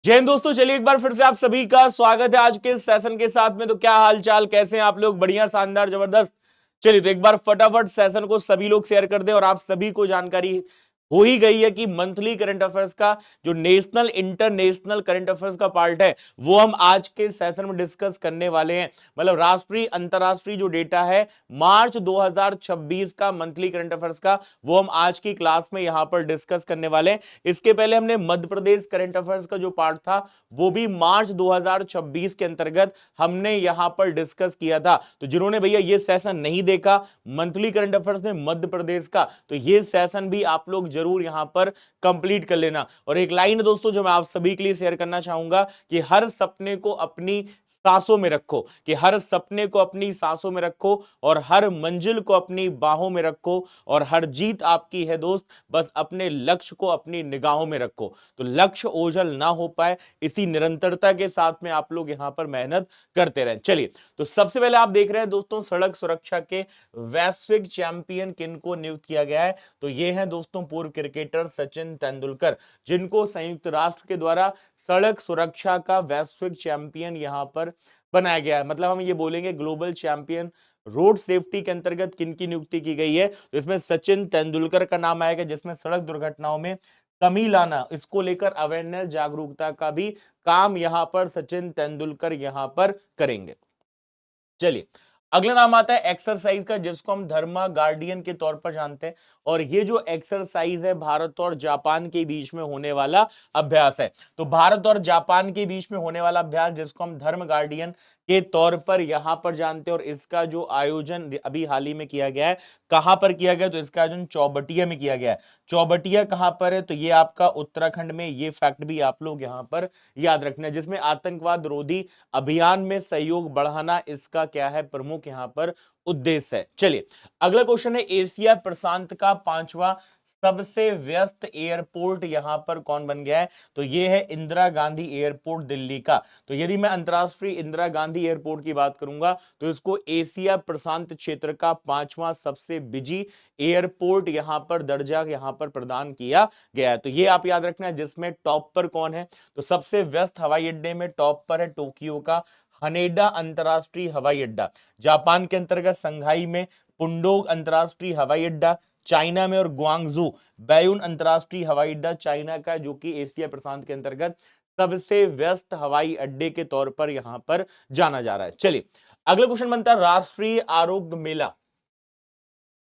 जय हिंद दोस्तों, चलिए एक बार फिर से आप सभी का स्वागत है आज के सेशन के साथ में। तो क्या हाल चाल, कैसे हैं आप लोग? बढ़िया, शानदार, जबरदस्त। चलिए तो एक बार फटाफट सेशन को सभी लोग शेयर कर दें। और आप सभी को जानकारी हो ही गई है कि मंथली करंट अफेयर्स का जो नेशनल इंटरनेशनल करंट अफेयर्स का पार्ट है वो हम आज के सेशन में डिस्कस करने वाले हैं। मतलब राष्ट्रीय अंतरराष्ट्रीय जो डेटा है मार्च 2026 का मंथली करंट अफेयर्स का, वो हम आज की क्लास में यहां पर डिस्कस करने वाले हैं। इसके पहले हमने मध्य प्रदेश करंट अफेयर्स का जो पार्ट था वो भी मार्च 2026 के अंतर्गत हमने यहां पर डिस्कस किया था। तो जिन्होंने भैया ये सेशन नहीं देखा मंथली करंट अफेयर्स में मध्य प्रदेश का, तो ये सेशन भी आप लोग जरूर यहां पर कंप्लीट कर लेना। और एक लाइन दोस्तों जो मैं आप सभी के लिए शेयर करना चाहूंगा कि हर सपने को अपनी सांसों में रखो, कि हर सपने को अपनी सांसों में रखो और हर मंजिल को अपनी बाहों में रखो और हर जीत आपकी है दोस्त, बस अपने लक्ष्य को अपनी निगाहों में रखो। तो लक्ष्य ओझल ना हो पाए, इसी निरंतरता के साथ में आप लोग यहां पर मेहनत करते रहें। चलिए तो सबसे पहले आप देख रहे हैं दोस्तों सड़क सुरक्षा के वैश्विक चैंपियन किनको नियुक्त किया गया है। तो ये हैं दोस्तों पूर्व क्रिकेटर सचिन तेंदुलकर, जिनको संयुक्त राष्ट्र के द्वारा सड़क सुरक्षा का वैश्विक चैंपियन यहां पर बनाया गया है। मतलब हम ये बोलेंगे ग्लोबल चैंपियन रोड सेफ्टी के अंतर्गत किनकी नियुक्ति की गई है। तो इसमें सचिन तेंदुलकर का नाम आएगा, जिसमें सड़क दुर्घटनाओं में कमी लाना, इसको लेकर अवेयरनेस जागरूकता का भी काम यहां पर सचिन तेंदुलकर यहां पर करेंगे। चलिए अगला नाम आता है एक्सरसाइज का, जिसको हम धर्मा गार्डियन के तौर पर जानते हैं। और ये जो एक्सरसाइज है भारत और जापान के बीच में होने वाला अभ्यास है। तो भारत और जापान के बीच में होने वाला अभ्यास जिसको हम धर्म गार्डियन के तौर पर यहां पर जानते हैं। और इसका जो आयोजन अभी हाल ही में किया गया है, कहां पर किया गया? तो इसका आयोजन चौबटिया में किया गया है। चौबटिया कहां पर है? तो ये आपका उत्तराखंड में। ये फैक्ट भी आप लोग यहां पर याद रखना है, जिसमें आतंकवाद रोधी अभियान में सहयोग बढ़ाना इसका क्या है? प्रमुख यहां पर उद्देश्य है। चलिए अगला क्वेश्चन है एशिया प्रशांत का पांचवा सबसे व्यस्त एयरपोर्ट यहां पर कौन बन गया है? तो यह है इंदिरा गांधी एयरपोर्ट दिल्ली का। तो यदि मैं अंतरराष्ट्रीय इंदिरा गांधी एयरपोर्ट की बात करूंगा तो इसको एशिया प्रशांत क्षेत्र का पांचवा सबसे बिजी एयरपोर्ट यहां पर दर्जा यहां पर प्रदान किया गया है। तो यह आप याद रखना, जिसमें टॉप पर कौन है? तो सबसे व्यस्त हवाई अड्डे में टॉप पर है टोक्यो का हनेडा अंतरराष्ट्रीय हवाई अड्डा। जापान के अंतर्गत संघाई में पुंडोग अंतरराष्ट्रीय हवाई अड्डा। चाइना में और ग्वांगजू बैयून अंतरराष्ट्रीय हवाई अड्डा चाइना का, जो कि एशिया प्रशांत के अंतर्गत सबसे व्यस्त हवाई अड्डे के तौर पर यहां पर जाना जा रहा है। चलिए अगला क्वेश्चन बनता है राष्ट्रीय आरोग्य मेला।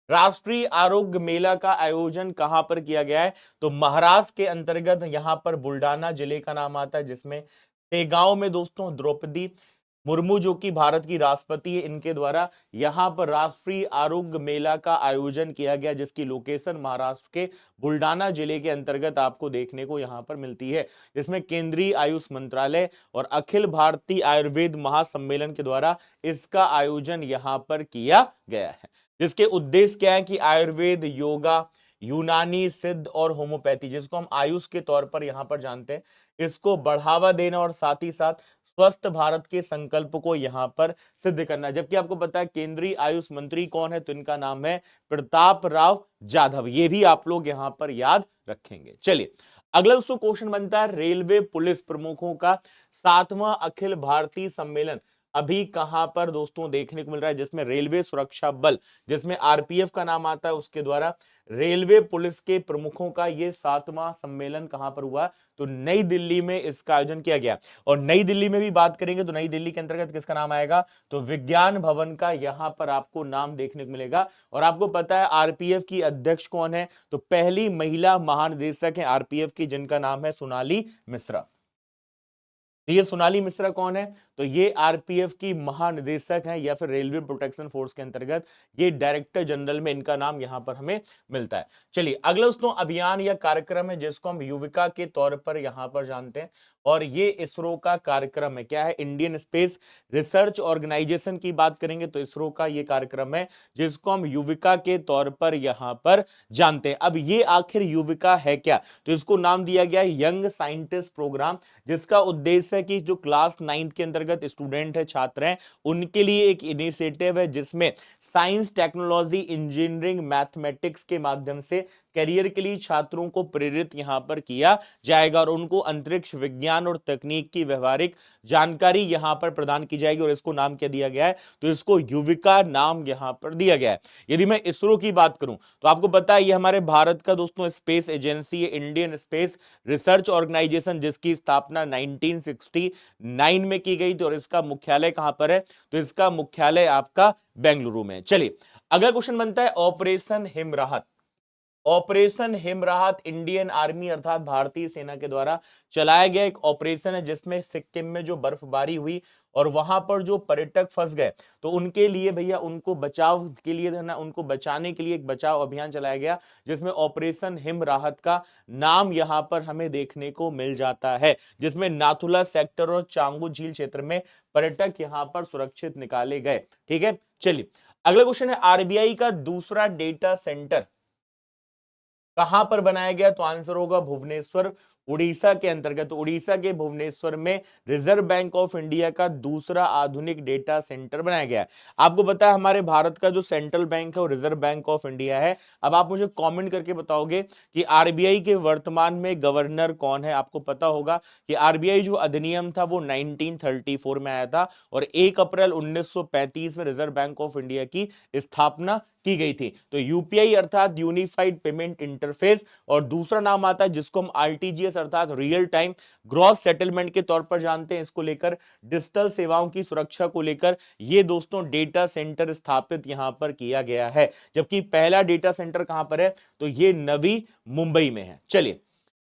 राष्ट्रीय आरोग्य मेला का आयोजन कहां पर किया गया है? तो महाराष्ट्र के अंतर्गत यहां पर बुल्डाना जिले का नाम आता है, जिसमें तेगांव में दोस्तों द्रौपदी मुर्मू जो कि भारत की राष्ट्रपति है, इनके द्वारा यहां पर राष्ट्रीय आरोग्य मेला का आयोजन किया गया, जिसकी लोकेशन महाराष्ट्र के बुल्डाना जिले के अंतर्गत आपको देखने को यहां पर मिलती है। जिसमें केंद्रीय आयुष मंत्रालय और अखिल भारतीय आयुर्वेद महासम्मेलन के द्वारा इसका आयोजन यहां पर किया गया है। जिसके उद्देश्य क्या है कि आयुर्वेद, योगा, यूनानी, सिद्ध और होम्योपैथी, जिसको हम आयुष के तौर पर यहां पर जानते हैं, इसको बढ़ावा देना और साथ ही साथ स्वस्थ भारत के संकल्प को यहां पर सिद्ध करना। जबकि आपको पता है केंद्रीय आयुष मंत्री कौन है? तो इनका नाम है प्रताप राव जाधव। ये भी आप लोग यहां पर याद रखेंगे। चलिए अगला दोस्तों क्वेश्चन बनता है रेलवे पुलिस प्रमुखों का सातवां अखिल भारतीय सम्मेलन अभी कहां पर दोस्तों देखने को मिल रहा है? जिसमें रेलवे सुरक्षा बल, जिसमें आरपीएफ का नाम आता है, उसके द्वारा रेलवे पुलिस के प्रमुखों का यह सातवां सम्मेलन कहां पर हुआ? तो नई दिल्ली में इसका आयोजन किया गया। और नई दिल्ली में भी बात करेंगे तो नई दिल्ली के अंतर्गत किसका नाम आएगा? तो विज्ञान भवन का यहां पर आपको नाम देखने को मिलेगा। और आपको पता है आरपीएफ की अध्यक्ष कौन है? तो पहली महिला महानिदेशक है आरपीएफ की, जिनका नाम है सोनाली मिश्रा। तो ये सोनाली मिश्रा कौन है? तो ये आरपीएफ की महानिदेशक हैं, या फिर रेलवे प्रोटेक्शन फोर्स के अंतर्गत ये डायरेक्टर जनरल में इनका नाम यहां पर हमें मिलता है। चलिए अगला दोस्तों अभियान या कार्यक्रम है, जिसको हम युविका के तौर पर यहां पर जानते हैं। और ये इसरो का कार्यक्रम है। क्या है? इंडियन स्पेस रिसर्च ऑर्गेनाइजेशन की बात करेंगे तो इसरो का ये कार्यक्रम है, जिसको हम युविका के तौर पर यहां पर जानते हैं। अब ये आखिर युविका है क्या? तो इसको नाम दिया गया है यंग साइंटिस्ट प्रोग्राम, जिसका उद्देश्य है कि जो क्लास 9 के अंतर्गत स्टूडेंट है, छात्र हैं, उनके लिए एक इनिशिएटिव है, जिसमें साइंस, टेक्नोलॉजी, इंजीनियरिंग, मैथमेटिक्स के माध्यम से करियर के लिए छात्रों को प्रेरित यहां पर किया जाएगा और उनको अंतरिक्ष विज्ञान और तकनीक की व्यवहारिक जानकारी यहां पर प्रदान की जाएगी और इसको नाम क्या दिया गया है, तो इसको युविका नाम यहां पर दिया गया है। यदि मैं इसरो की बात करूं तो आपको पता है ये हमारे भारत का दोस्तों स्पेस एजेंसी है, इंडियन स्पेस रिसर्च ऑर्गेनाइजेशन, जिसकी स्थापना 1969 में की गई थी और इसका मुख्यालय कहां पर है, तो इसका मुख्यालय आपका बेंगलुरु में है। चलिए अगला क्वेश्चन बनता है ऑपरेशन हिमराहत। ऑपरेशन हिमराहत इंडियन आर्मी अर्थात भारतीय सेना के द्वारा चलाया गया एक ऑपरेशन है जिसमें सिक्किम में जो बर्फबारी हुई और वहां पर जो पर्यटक फंस गए तो उनके लिए भैया उनको बचाव के लिए ना, उनको बचाने के लिए एक बचाव अभियान चलाया गया जिसमें ऑपरेशन हिमराहत का नाम यहां पर हमें देखने को मिल जाता है, जिसमें नाथुला सेक्टर और चांगू झील क्षेत्र में पर्यटक यहां पर सुरक्षित निकाले गए। ठीक है, चलिए अगला क्वेश्चन है आरबीआई का दूसरा डेटा सेंटर कहां पर बनाया गया, तो आंसर होगा भुवनेश्वर, उड़ीसा के अंतर्गत। उड़ीसा के भुवनेश्वर में रिजर्व बैंक ऑफ इंडिया का दूसरा आधुनिक डेटा सेंटर बनाया गया है। आपको पता है हमारे भारत का जो सेंट्रल बैंक है वो रिजर्व बैंक ऑफ इंडिया है। अब आप मुझे कमेंट करके बताओगे कि आरबीआई के वर्तमान में गवर्नर कौन है। आपको पता होगा कि आरबीआई जो अधिनियम था वो 1934 में आया था और 1 अप्रैल 1935 में रिजर्व बैंक ऑफ इंडिया की स्थापना की गई थी। तो यूपीआई अर्थात यूनिफाइड पेमेंट इंटरफेस और दूसरा नाम आता है जिसको हम आरटीजीएस अर्थात रियल टाइम ग्रॉस सेटलमेंट के तौर पर जानते हैं। इसको लेकर डिजिटल सेवाओं की सुरक्षा को लेकर ये दोस्तों डेटा सेंटर स्थापित यहां पर किया गया है, जबकि पहला डेटा सेंटर कहां पर है, तो ये नवी मुंबई में है। चलिए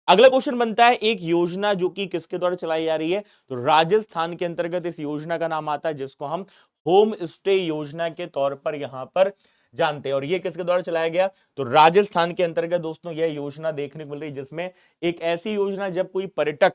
अगला क्वेश्चन बनता है एक योजना जो कि किसके द्वारा चलाई जा रही है, तो राजस्थान के अंतर्गत इस योजना का नाम आता है जिसको हम होम स्टे योजना के तौर पर यहां पर जानते हैं और ये किसके द्वारा चलाया गया, तो राजस्थान के अंतर्गत दोस्तों यह योजना देखने को मिल रही है, जिसमें एक ऐसी योजना जब कोई पर्यटक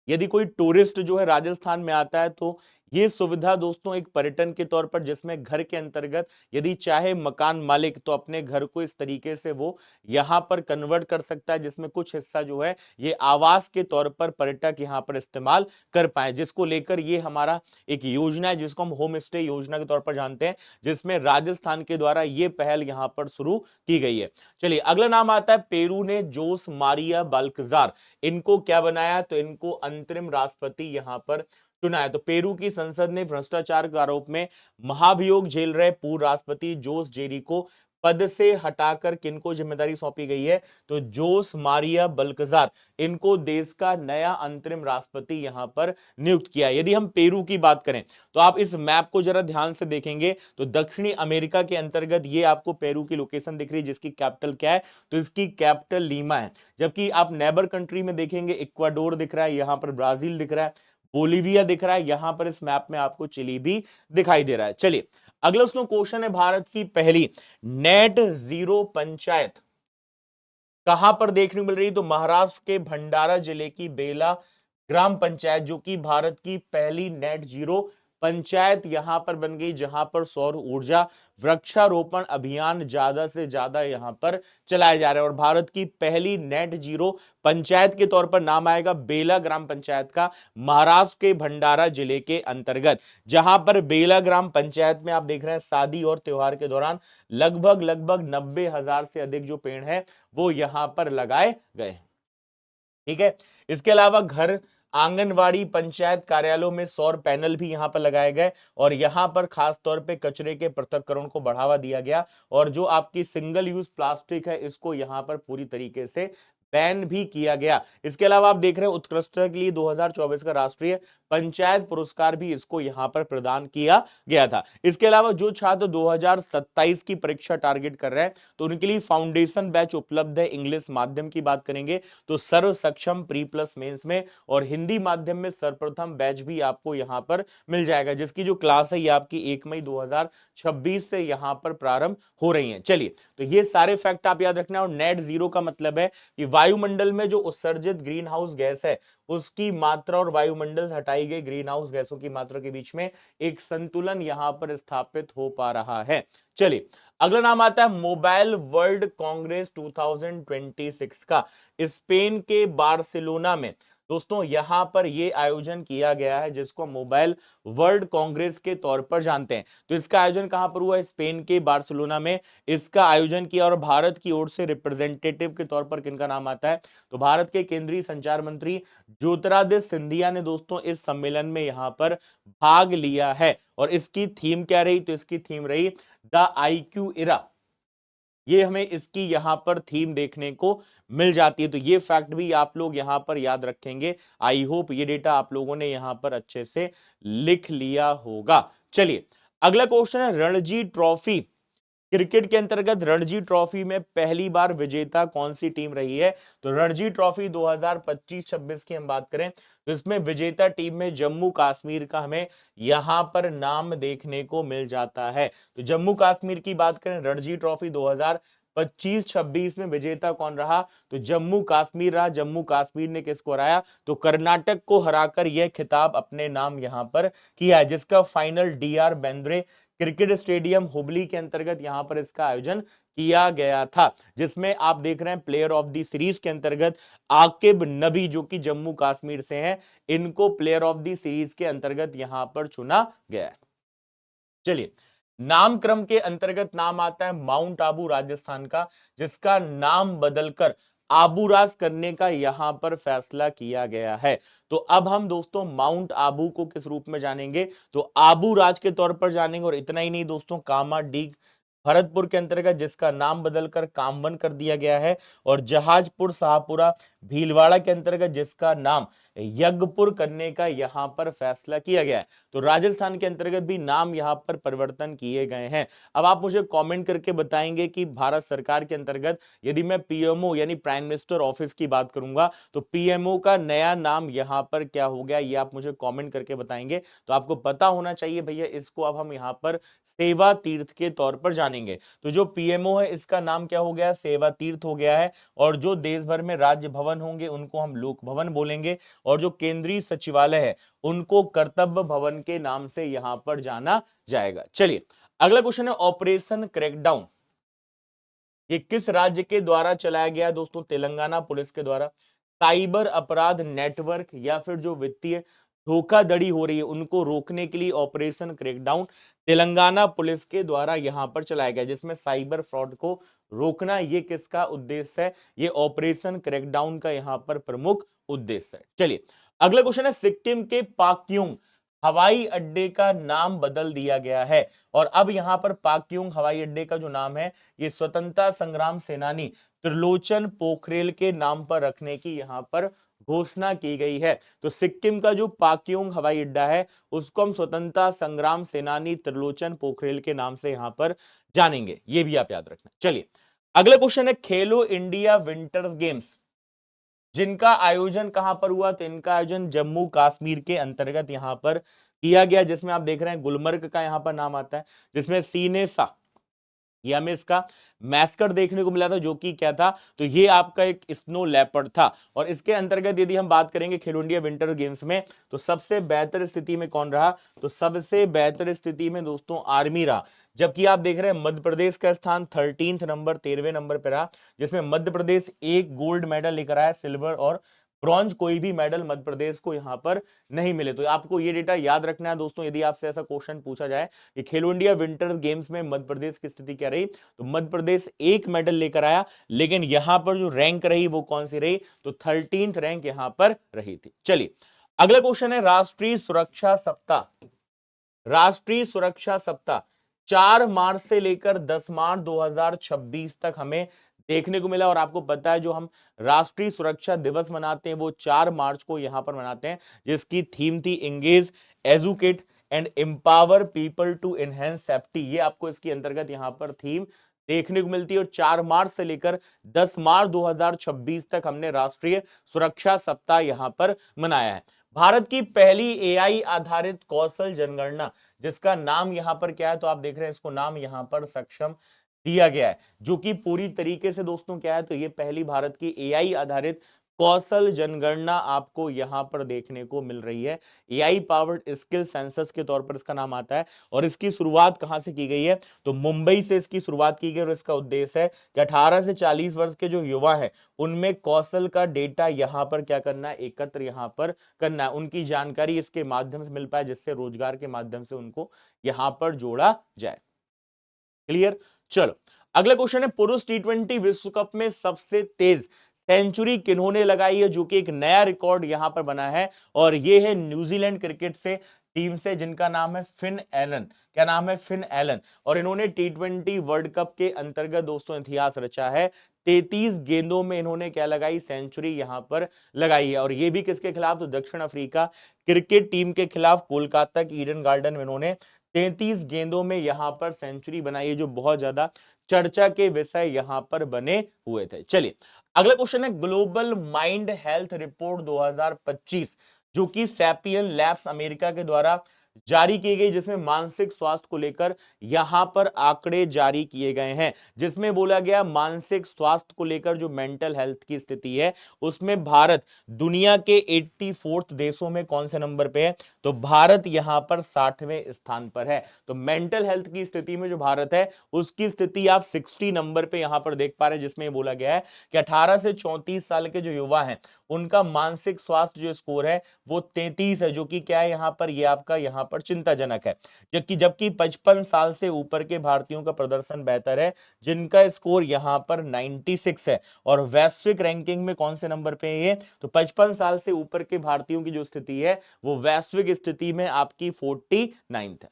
यदि कोई टूरिस्ट जो है राजस्थान में आता है तो ये सुविधा दोस्तों एक पर्यटन के तौर पर, जिसमें घर के अंतर्गत यदि चाहे मकान मालिक तो अपने घर को इस तरीके से वो यहां पर कन्वर्ट कर सकता है जिसमें कुछ हिस्सा जो है ये आवास के तौर पर पर्यटक यहां पर इस्तेमाल कर पाए, जिसको लेकर ये हमारा एक योजना है जिसको हम होम स्टे योजना के तौर पर जानते हैं, जिसमें राजस्थान के द्वारा ये पहल यहां पर शुरू की गई है। चलिए अगला नाम आता है पेरू ने जोस मारिया बाल्कजार, इनको क्या बनाया, तो इनको अंतरिम राष्ट्रपति यहां पर चुना है। तो पेरू की संसद ने भ्रष्टाचार के आरोप में महाभियोग झेल रहे पूर्व राष्ट्रपति जोस जेरी को पद से हटाकर किनको जिम्मेदारी सौंपी गई है, तो जोस मारिया बल्कजार इनको देश का नया अंतरिम राष्ट्रपति यहां पर नियुक्त किया। यदि हम पेरू की बात करें तो आप इस मैप को जरा ध्यान से देखेंगे तो दक्षिणी अमेरिका के अंतर्गत ये आपको पेरू की लोकेशन दिख रही है जिसकी कैपिटल क्या है, तो इसकी कैपिटल लीमा है। जबकि आप नेबर कंट्री में देखेंगे इक्वाडोर दिख रहा है, यहां पर ब्राजील दिख रहा है, बोलीविया दिख रहा है, यहां पर इस मैप में आपको चिली भी दिखाई दे रहा है। चलिए अगला क्वेश्चन है भारत की पहली नेट जीरो पंचायत कहां पर देखने को मिल रही, तो महाराष्ट्र के भंडारा जिले की बेला ग्राम पंचायत जो कि भारत की पहली नेट जीरो पंचायत यहां पर बन गई, जहां पर सौर ऊर्जा वृक्षारोपण अभियान ज्यादा से ज्यादा यहां पर चलाया जा रहा है और भारत की पहली नेट जीरो पंचायत के तौर पर नाम आएगा बेला ग्राम पंचायत का, महाराष्ट्र के भंडारा जिले के अंतर्गत, जहां पर बेला ग्राम पंचायत में आप देख रहे हैं शादी और त्योहार के दौरान लगभग 90,000 से अधिक जो पेड़ है वो यहां पर लगाए गए। ठीक है, इसके अलावा घर आंगनवाड़ी पंचायत कार्यालयों में सौर पैनल भी यहां पर लगाए गए और यहां पर खास तौर पे कचरे के पृथक्करण को बढ़ावा दिया गया और जो आपकी सिंगल यूज प्लास्टिक है इसको यहां पर पूरी तरीके से बैन भी किया गया। इसके अलावा आप देख रहे हैं उत्कृष्टता के लिए 2024 का राष्ट्रीय पंचायत पुरस्कार भी इसको यहां पर प्रदान किया गया था। इसके अलावा जो छात्र 2027 की परीक्षा टारगेट कर रहे हैं तो उनके लिए फाउंडेशन बैच उपलब्ध है। इंग्लिश माध्यम की बात करेंगे तो सर्व सक्षम प्री प्लस मेंस में और हिंदी माध्यम में सर्वप्रथम बैच भी आपको यहां पर मिल जाएगा, जिसकी जो क्लास है ये आपकी 1 मई 2026 से यहां पर प्रारंभ हो रही है। चलिए तो ये सारे फैक्ट आप याद रखना। और नेट जीरो का मतलब है कि वायुमंडल में जो उत्सर्जित ग्रीन हाउस गैस है उसकी मात्रा और वायुमंडल से हटाई गई ग्रीन हाउस गैसों की मात्रा के बीच में एक संतुलन यहां पर स्थापित हो पा रहा है। चलिए अगला नाम आता है मोबाइल वर्ल्ड कांग्रेस 2026 का, स्पेन के बार्सिलोना में दोस्तों यहां पर ये आयोजन किया गया है जिसको मोबाइल वर्ल्ड कांग्रेस के तौर पर जानते हैं। तो इसका आयोजन कहां पर हुआ है? स्पेन के बार्सिलोना में इसका आयोजन किया। और भारत की ओर से रिप्रेजेंटेटिव के तौर पर किनका नाम आता है? तो भारत के केंद्रीय संचार मंत्री ज्योतिरादित्य सिंधिया ने दोस्तों इस सम्मेलन में यहां पर भाग लिया है। और इसकी थीम क्या रही? तो इसकी थीम रही द IQ इरा। ये हमें इसकी यहां पर थीम देखने को मिल जाती है। तो ये फैक्ट भी आप लोग यहां पर याद रखेंगे। आई होप ये डेटा आप लोगों ने यहां पर अच्छे से लिख लिया होगा। चलिए अगला क्वेश्चन है, रणजी ट्रॉफी क्रिकेट के अंतर्गत रणजी ट्रॉफी में पहली बार विजेता कौन सी टीम रही है? तो रणजी ट्रॉफी 2025-26 की हम बात करें तो इसमें विजेता टीम में जम्मू कश्मीर का हमें यहां पर नाम देखने को मिल जाता है। तो जम्मू कश्मीर की बात करें, रणजी ट्रॉफी 2025-26 में विजेता कौन रहा? तो जम्मू कश्मीर रहा। जम्मू कश्मीर ने किसको हराया? तो कर्नाटक को हराकर यह खिताब अपने नाम यहां पर किया है, जिसका final DR Bendre cricket stadium Hubli के अंतर्गत यहां पर इसका आयोजन किया गया था, जिसमें आप देख रहे हैं प्लेयर ऑफ द सीरीज के अंतर्गत आकिब नबी जो कि जम्मू कश्मीर से हैं, इनको प्लेयर ऑफ द सीरीज के अंतर्गत यहां पर चुना गया है। चलिए नामक्रम के अंतर्गत नाम आता है माउंट आबू राजस्थान का, जिसका नाम बदलकर आबूरास करने का यहां पर फैसला किया गया है। तो अब हम दोस्तों माउंट आबू को किस रूप में जानेंगे? तो आबू राज के तौर पर जानेंगे। और इतना ही नहीं दोस्तों, कामाडीग भरतपुर के अंतर्गत जिसका नाम बदलकर कामवन कर दिया गया है। और जहाजपुर शाहपुरा भीलवाड़ा के अंतर्गत जिसका नाम यज्ञपुर करने का यहां पर फैसला किया गया है। तो राजस्थान के अंतर्गत भी नाम यहां पर परिवर्तन किए गए हैं। अब आप मुझे कमेंट करके बताएंगे कि भारत सरकार के अंतर्गत यदि मैं PMO यानी प्राइम मिनिस्टर ऑफिस की बात करूंगा तो PMO का नया नाम यहां पर क्या हो गया, ये आप मुझे कमेंट करके बताएंगे। तो आपको पता होना चाहिए भैया, इसको अब हम यहां पर सेवा तीर्थ के तौर पर जानेंगे। तो जो PMO है इसका नाम क्या हो गया? सेवा तीर्थ हो गया है। और जो देश भर में राज्य भवन होंगे उनको हम लोक भवन बोलेंगे। और जो केंद्रीय सचिवालय है उनको कर्तव्य भवन के नाम से यहां पर जाना जाएगा। चलिए अगला क्वेश्चन है, ऑपरेशन क्रैकडाउन ये किस राज्य के द्वारा चलाया गया? दोस्तों तेलंगाना पुलिस के द्वारा। साइबर अपराध नेटवर्क या फिर जो वित्तीय धोखाधड़ी हो रही है उनको रोकने के लिए ऑपरेशन क्रैकडाउन तेलंगाना पुलिस के द्वारा यहां पर चलाया गया, जिसमें साइबर फ्रॉड को रोकना ये किसका उद्देश्य है? ये ऑपरेशन क्रैकडाउन का यहां पर प्रमुख उद्देश्य है। चलिए अगला क्वेश्चन है, सिक्किम के पाक्योंग हवाई अड्डे का नाम बदल दिया गया है। और अब यहां पर पाक्योंग हवाई अड्डे का जो नाम है ये स्वतंत्रता संग्राम सेनानी त्रिलोचन पोखरेल के नाम पर रखने की यहां पर घोषणा की गई है। तो सिक्किम का जो पाक्योंग हवाई अड्डा है उसको हम स्वतंत्रता संग्राम सेनानी त्रिलोचन पोखरेल के नाम से यहां पर जानेंगे, ये भी आप याद रखना। चलिए अगला क्वेश्चन है, खेलो इंडिया विंटर गेम्स जिनका आयोजन कहां पर हुआ? तो इनका आयोजन जम्मू कश्मीर के अंतर्गत यहां पर किया गया, जिसमें आप देख रहे हैं गुलमर्ग का यहां पर नाम आता है, जिसमें सीनेसा ये हमें इसका मैस्कट देखने को मिला था जो कि क्या था? तो ये आपका एक स्नो लेपर्ड था। और इसके अंतर्गत यदि हम बात करेंगे खेलो इंडिया विंटर गेम्स में तो सबसे बेहतर स्थिति में कौन रहा? तो सबसे बेहतर स्थिति में दोस्तों आर्मी रहा। जबकि आप देख रहे हैं मध्य प्रदेश का स्थान 13 नंबर 13वें नंबर पर रहा, जिसमें मध्य प्रदेश एक गोल्ड मेडल लेकर आया, सिल्वर और ब्रॉन्ज कोई भी मेडल मध्य प्रदेश को यहां पर नहीं मिले। तो आपको ये डेटा याद रखना है दोस्तों, यदि आपसे ऐसा क्वेश्चन पूछा जाए कि खेलो इंडिया विंटर गेम्स में मध्य प्रदेश की स्थिति क्या रही, तो मध्य प्रदेश एक मेडल लेकर आया, लेकिन यहां पर जो रैंक रही वो कौन सी रही? तो 13th रैंक यहां पर रही थी। चलिए अगला क्वेश्चन है, राष्ट्रीय सुरक्षा सप्ताह। राष्ट्रीय सुरक्षा सप्ताह 4 मार्च से लेकर 10 मार्च 2026 तक हमें देखने को मिला। और आपको पता है जो हम राष्ट्रीय सुरक्षा दिवस मनाते हैं वो 4 मार्च को यहां पर मनाते हैं, जिसकी थीम थी engage educate and empower people to enhance safety. ये आपको इसके अंतर्गत यहां पर थीम देखने को मिलती है। और 4 मार्च से लेकर 10 मार्च 2026 तक हमने राष्ट्रीय सुरक्षा सप्ताह यहां पर मनाया है। भारत की पहली AI आधारित कौशल जनगणना जिसका नाम यहां पर क्या है? तो आप देख रहे हैं इसको नाम यहां पर सक्षम दिया गया है, जो कि पूरी तरीके से दोस्तों क्या है? तो ये पहली भारत की AI आधारित कौशल जनगणना आपको यहां पर देखने को मिल रही है। एआई पावर्ड स्किल सेंसस के तौर पर इसका नाम आता है और इसकी शुरुआत कहां से की गई है, तो मुंबई से इसकी शुरुआत की गई और इसका उद्देश्य है कि 18 से 40 वर्ष के जो युवा है उनमें कौशल का डेटा यहां पर क्या करना है, एकत्र यहां पर करना है, उनकी जानकारी इसके माध्यम से मिल पाए जिससे रोजगार के माध्यम से उनको यहां पर जोड़ा जाए। क्लियर। चलो अगला क्वेश्चन है, पुरुष टी20 विश्व कप में सबसे तेज सेंचुरी किन्होंने लगाई है, जो कि एक नया रिकॉर्ड यहां पर बना है और ये है न्यूजीलैंड क्रिकेट से टीम से जिनका नाम है फिन एलन। क्या नाम है, फिन एलन। और इन्होंने टी20 वर्ल्ड कप के अंतर्गत दोस्तों इतिहास रचा है। 33 गेंदों में इन्होंने क्या लगाई, सेंचुरी यहां पर लगाई है और ये भी किसके खिलाफ, तो दक्षिण अफ्रीका क्रिकेट टीम के खिलाफ कोलकाता की ईडन गार्डन में इन्होंने 33 गेंदों में यहां पर सेंचुरी बनाई है, जो बहुत ज्यादा चर्चा के विषय यहां पर बने हुए थे। चलिए अगला क्वेश्चन है, ग्लोबल माइंड हेल्थ रिपोर्ट 2025 जो कि सैपियन लैब्स अमेरिका के द्वारा जारी की गई, जिसमें मानसिक स्वास्थ्य को लेकर यहां पर आंकड़े जारी किए गए हैं, जिसमें बोला गया मानसिक स्वास्थ्य को लेकर जो मेंटल हेल्थ की स्थिति है उसमें भारत दुनिया के 84th देशों में कौन से नंबर पे है, तो भारत यहां पर 60वें स्थान पर है। तो मेंटल हेल्थ की स्थिति में जो भारत है उसकी स्थिति आप 60 नंबर पे यहां पर देख पा रहे हैं, जिसमें बोला गया है कि 18 से 34 साल के जो युवा हैं उनका मानसिक स्वास्थ्य जो स्कोर है वो 33 है, जो कि क्या है यहां पर, ये आपका यहां पर चिंताजनक है। जबकि 55 साल से ऊपर के भारतीयों का प्रदर्शन बेहतर है, जिनका स्कोर यहां पर 96 है। और वैश्विक रैंकिंग में कौन से नंबर पे है ये, तो 55 साल से ऊपर के भारतीयों की जो स्थिति है वो वैश्विक स्थिति में आपकी 49th है।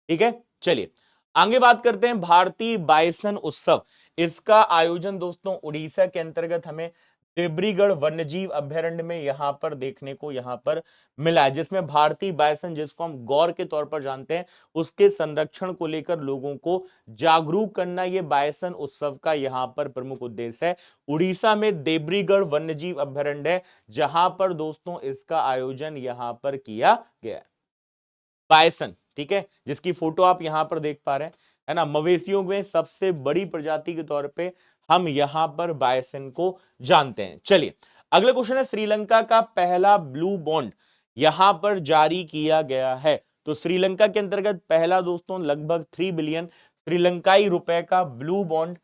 ठीक है। चलिए आगे बात करते हैं, भारतीय बायसन उत्सव। इसका आयोजन दोस्तों उड़ीसा के अंतर्गत हमें देब्रीगढ़ वन्यजीव अभ्यारण्य में यहां पर देखने को यहां पर मिला है, जिसमें भारतीय बायसन जिसको हम गौर के तौर पर जानते हैं उसके संरक्षण को लेकर लोगों को जागरूक करना, यह बायसन उत्सव का यहां पर प्रमुख उद्देश्य है। उड़ीसा में देब्रीगढ़ वन्यजीव अभ्यारण्य है जहां पर दोस्तों इसका आयोजन यहां पर किया गया है। बायसन, ठीक है, जिसकी फोटो आप यहां पर देख पा रहे हैं, है ना, मवेशियों में सबसे बड़ी प्रजाति के तौर पे हम यहां पर बायसन को जानते हैं। चलिए अगला क्वेश्चन है, श्रीलंका का पहला ब्लू बॉन्ड यहां पर जारी किया गया है। तो श्रीलंका के अंतर्गत पहला दोस्तों लगभग 3 बिलियन श्रीलंकाई रुपए का ब्लू बॉन्ड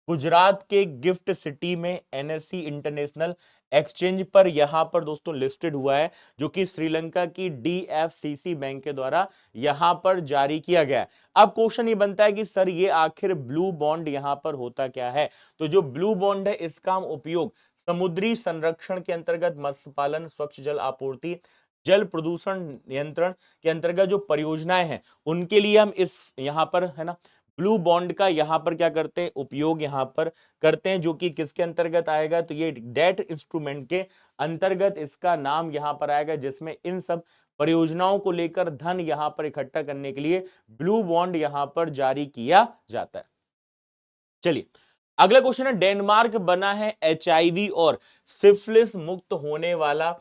गुजरात के गिफ्ट सिटी में एनएससी इंटरनेशनल एक्सचेंज पर यहां पर दोस्तों लिस्टेड हुआ है, जो कि श्रीलंका की डीएफसीसी बैंक के द्वारा यहां पर जारी किया गया है। अब क्वेश्चन ये बनता है कि सर ये आखिर ब्लू बॉन्ड यहां पर होता क्या है, तो जो ब्लू बॉन्ड है इसका हम उपयोग समुद्री संरक्षण के अंतर्गत, मत्स्य पालन, स्वच्छ जल आपूर्ति, जल प्रदूषण नियंत्रण के अंतर्गत जो परियोजनाएं हैं उनके लिए हम इस यहां पर, है ना, ब्लू बॉन्ड का यहां पर क्या करते हैं, उपयोग यहां पर करते हैं, जो कि किसके अंतर्गत आएगा, तो ये डेट इंस्ट्रूमेंट के अंतर्गत इसका नाम यहां पर आएगा, जिसमें इन सब परियोजनाओं को लेकर धन यहां पर इकट्ठा करने के लिए ब्लू बॉन्ड यहां पर जारी किया जाता है। चलिए अगला क्वेश्चन है, डेनमार्क बना है एचआईवी और सिफिलिस मुक्त होने वाला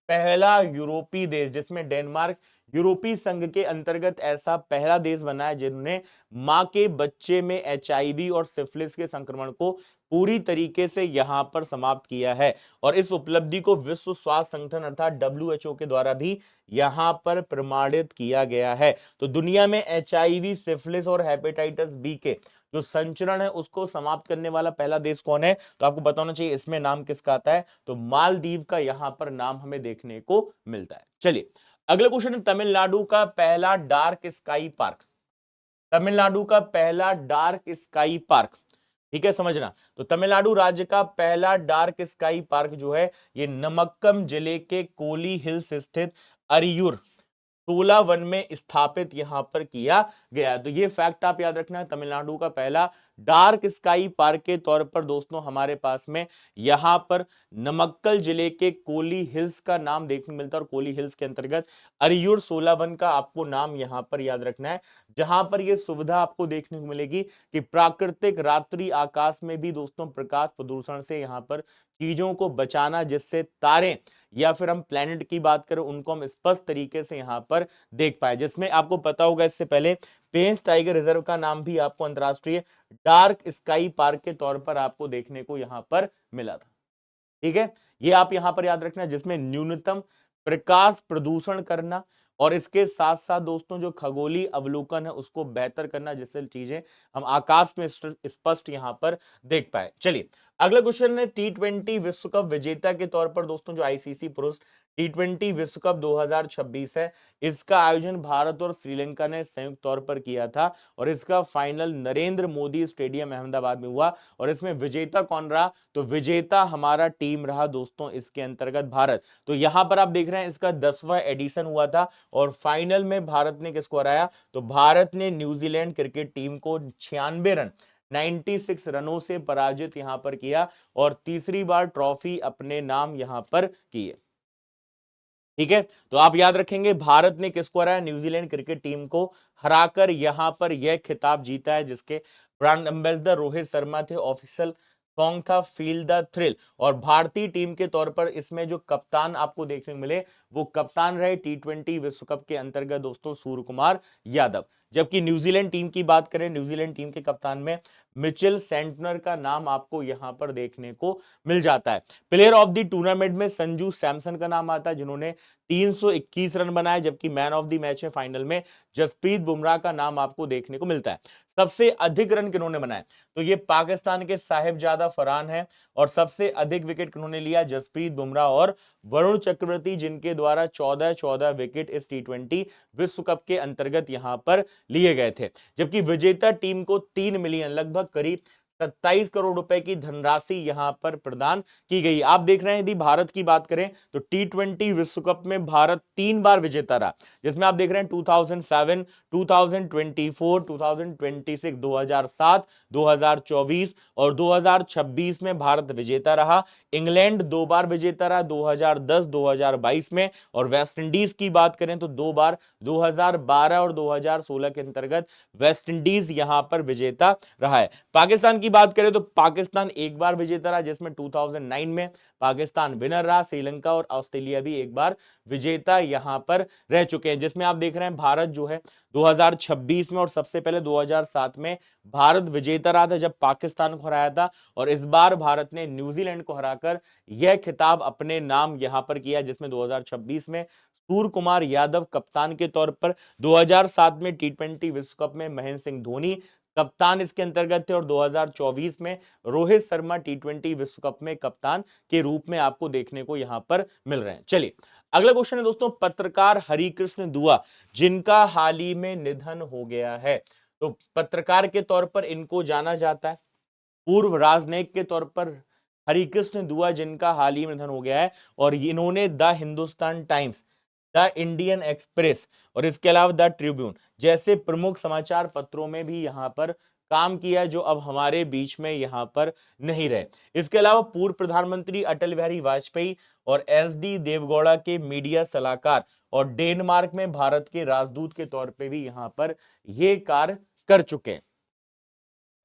पहला यूरोपीय देश, जिसमें डेनमार्क यूरोपीय संघ के अंतर्गत ऐसा पहला देश बना है जिन्होंने मां के बच्चे में एचआईवी और सिफिलिस के संक्रमण को पूरी तरीके से यहां पर समाप्त किया है। और इस उपलब्धि को विश्व स्वास्थ्य संगठन अर्थात डब्ल्यूएचओ के द्वारा भी यहां पर प्रमाणित किया गया है। तो दुनिया में एचआईवी, सिफिलिस और हेपेटाइटिस बी के जो संचरण है उसको समाप्त करने वाला पहला देश कौन है, तो आपको बताना चाहिए इसमें नाम किसका आता है, तो मालदीव का यहां पर नाम हमें देखने को मिलता है। चलिए अगला क्वेश्चन है, तमिलनाडु का पहला डार्क स्काई पार्क। तमिलनाडु का पहला डार्क स्काई पार्क, ठीक है, समझना। तो तमिलनाडु राज्य का पहला डार्क स्काई पार्क जो है ये नमक्कम जिले के कोली हिल्स स्थित अरियूर 16 वन में स्थापित यहां पर किया गया। तो ये फैक्ट आप याद रखना है, तमिलनाडु का पहला डार्क स्काई पार्क के तौर पर दोस्तों हमारे पास में यहां पर नमक्कल जिले के कोली हिल्स का नाम देखने मिलता है और कोली हिल्स के अंतर्गत अरियूर 16 वन का आपको नाम यहां पर याद रखना है, जहां पर यह सुविधा आपको देखने को मिलेगी कि प्राकृतिक रात्रि आकाश में भी दोस्तों प्रकाश प्रदूषण से यहां पर चीजों को बचाना, जिससे तारे या फिर हम प्लेनेट की बात करें उनको हम स्पष्ट तरीके से यहां पर देख पाए। जिसमें आपको पता होगा इससे पहले पेंच टाइगर रिजर्व का नाम भी आपको अंतरराष्ट्रीय डार्क स्काई पार्क के तौर पर आपको देखने को यहां पर मिला था। ठीक है, ये आप यहां पर याद रखना, जिसमें न्यूनतम प्रकाश प्रदूषण करना और इसके साथ साथ दोस्तों जो खगोलीय अवलोकन है उसको बेहतर करना, जिससे चीजें हम आकाश में स्पष्ट यहां पर देख पाए। चलिए अगला क्वेश्चन है, T20 विश्व कप विजेता के तौर पर दोस्तों जो आईसीसी पुरुष T20 विश्व कप 2026 है, इसका आयोजन भारत और श्रीलंका ने संयुक्त तौर पर किया था और इसका फाइनल नरेंद्र मोदी स्टेडियम अहमदाबाद में हुआ और इसमें विजेता कौन रहा? तो विजेता हमारा टीम रहा दोस्तों इसके अंतर्गत भारत। तो यहां पर आप देख रहे हैं इसका 10वां एडिशन हुआ था और फाइनल में भारत ने किसको हराया? तो भारत ने न्यूजीलैंड क्रिकेट टीम को 96 रन 96 रनों से पराजित यहां पर किया और तीसरी बार ट्रॉफी अपने नाम यहां पर की है। ठीक है, तो आप याद रखेंगे भारत ने किसको हराया? न्यूजीलैंड क्रिकेट टीम को हराकर यहां पर यह खिताब जीता है, जिसके ब्रांड एम्बेसडर रोहित शर्मा थे। ऑफिशियल सॉन्ग था फील द थ्रिल और भारतीय टीम के तौर पर इसमें जो कप्तान आपको देखने को मिले वो कप्तान रहे T20 विश्व कप के अंतर्गत दोस्तों सूर्य कुमार यादव। जबकि न्यूजीलैंड टीम की बात करें, न्यूजीलैंड टीम के कप्तान में मिचेल सेंटनर का नाम आपको यहां पर देखने को मिल जाता है। प्लेयर ऑफ द टूर्नामेंट में संजू सैमसन का नाम आता है जिन्होंने 321 रन बनाए, जबकि मैन ऑफ द मैच में फाइनल में जसप्रीत बुमराह का नाम आपको देखने को मिलता है। सबसे अधिक रन किन्होंने बनाए? तो ये पाकिस्तान के साहिबजादा फरहान है और सबसे अधिक विकेट किन्होंने लिया? जसप्रीत बुमराह और वरुण चक्रवर्ती, जिनके द्वारा 14-14 विकेट इस T20 विश्व कप के अंतर्गत यहां पर लिए गए थे। जबकि विजेता टीम को 3 मिलियन लगभग करीब 27 करोड़ रुपए की धनराशि यहां पर प्रदान की गई। आप देख रहे हैं यदि भारत की बात करें तो T20 विश्व कप में भारत 3 बार विजेता रहा, जिसमें आप देख रहे हैं 2007, 2024, 2026, 2007, 2024 और 2026 में भारत विजेता रहा। इंग्लैंड 2 बार विजेता रहा 2010, 2022 में और वेस्ट इंडीज की बात करें तो 2 बार 2012 और 2016 के अंतर्गत वेस्ट इंडीज यहां पर विजेता रहा है। पाकिस्तान की बात करें तो पाकिस्तान 1 बार विजेता रहा, जिसमें 2009 में पाकिस्तान विनर रहा। श्रीलंका और ऑस्ट्रेलिया भी 1 बार विजेता यहां पर रह चुके हैं, जिसमें आप देख रहे हैं भारत जो है 2026 में और सबसे पहले 2007 में भारत विजेता रहा था जब पाकिस्तान को हराया था और इस बार भारत ने न्यूजीलैंड को हराकर यह खिताब अपने नाम यहां पर किया, जिसमें 2026 में सूर्य कुमार यादव कप्तान के तौर पर, 2007 में T20 विश्व कप में महेंद्र सिंह धोनी कप्तान इसके अंतर्गत थे और 2024 में रोहित शर्मा T20 विश्व कप में कप्तान के रूप में आपको देखने को यहां पर मिल रहे हैं। चलिए अगला क्वेश्चन है दोस्तों, पत्रकार हरिकृष्ण दुआ जिनका हाल ही में निधन हो गया है, तो पत्रकार के तौर पर इनको जाना जाता है, पूर्व राजनयिक के तौर पर हरिकृष्ण दुआ जिनका हाल ही में निधन हो गया है और इन्होंने the Hindustan times, the Indian express और इसके अलावा द ट्रिब्यून जैसे प्रमुख समाचार पत्रों में भी यहां पर काम किया, जो अब हमारे बीच में यहां पर नहीं रहे। इसके अलावा पूर्व प्रधानमंत्री अटल बिहारी वाजपेयी और SD देवगौड़ा के मीडिया सलाहकार और डेनमार्क में भारत के राजदूत के तौर पे भी यहां पर ये कार्य कर चुके हैं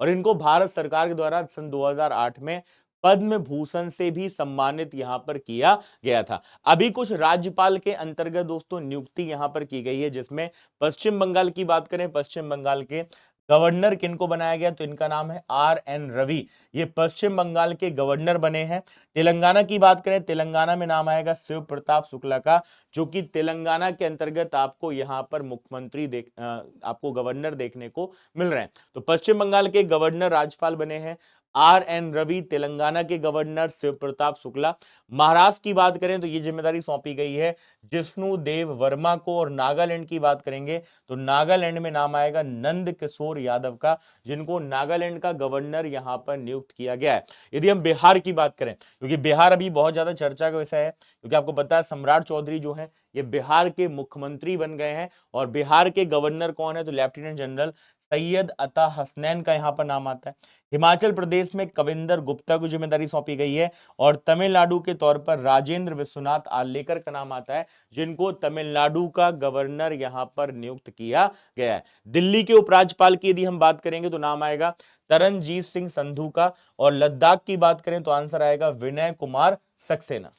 और इनको भारत सरकार के द्वारा सन 2008 में पद्म भूषण से भी सम्मानित यहां पर किया गया था। अभी कुछ राज्यपाल के अंतर्गत दोस्तों नियुक्ति यहां पर की गई है, जिसमें पश्चिम बंगाल की बात करें, पश्चिम बंगाल के गवर्नर किनको बनाया गया? तो इनका नाम है RN रवि, ये पश्चिम बंगाल के गवर्नर बने हैं। तेलंगाना की बात करें, तेलंगाना में नाम आएगा शिव प्रताप शुक्ला का, जो कि तेलंगाना के अंतर्गत आपको यहां पर मुख्यमंत्री आपको गवर्नर देखने को मिल रहे हैं। तो पश्चिम बंगाल के गवर्नर राज्यपाल बने हैं RN रवि, तेलंगाना के गवर्नर शिव प्रताप शुक्ला। महाराष्ट्र की बात करें तो ये जिम्मेदारी सौंपी गई है जिष्णु देव वर्मा को और नागालैंड की बात करेंगे तो नागालैंड में नाम आएगा नंद किशोर यादव का, जिनको नागालैंड का गवर्नर यहां पर नियुक्त किया गया है। यदि हम बिहार की बात करें, क्योंकि बिहार अभी बहुत ज्यादा चर्चा का विषय है, क्योंकि आपको पता है सम्राट चौधरी जो है ये बिहार के मुख्यमंत्री बन गए हैं और बिहार के गवर्नर कौन है? तो लेफ्टिनेंट जनरल सैयद अता हसनैन का यहां पर नाम आता है। हिमाचल प्रदेश में कविंदर गुप्ता को जिम्मेदारी सौंपी गई है और तमिलनाडु के तौर पर राजेंद्र विश्वनाथ आर्लेकर का नाम आता है, जिनको तमिलनाडु का गवर्नर यहां पर नियुक्त किया गया है। दिल्ली के उपराज्यपाल की यदि हम बात करेंगे तो नाम आएगा तरनजीत सिंह संधू का और लद्दाख की बात करें तो आंसर आएगा विनय कुमार सक्सेना।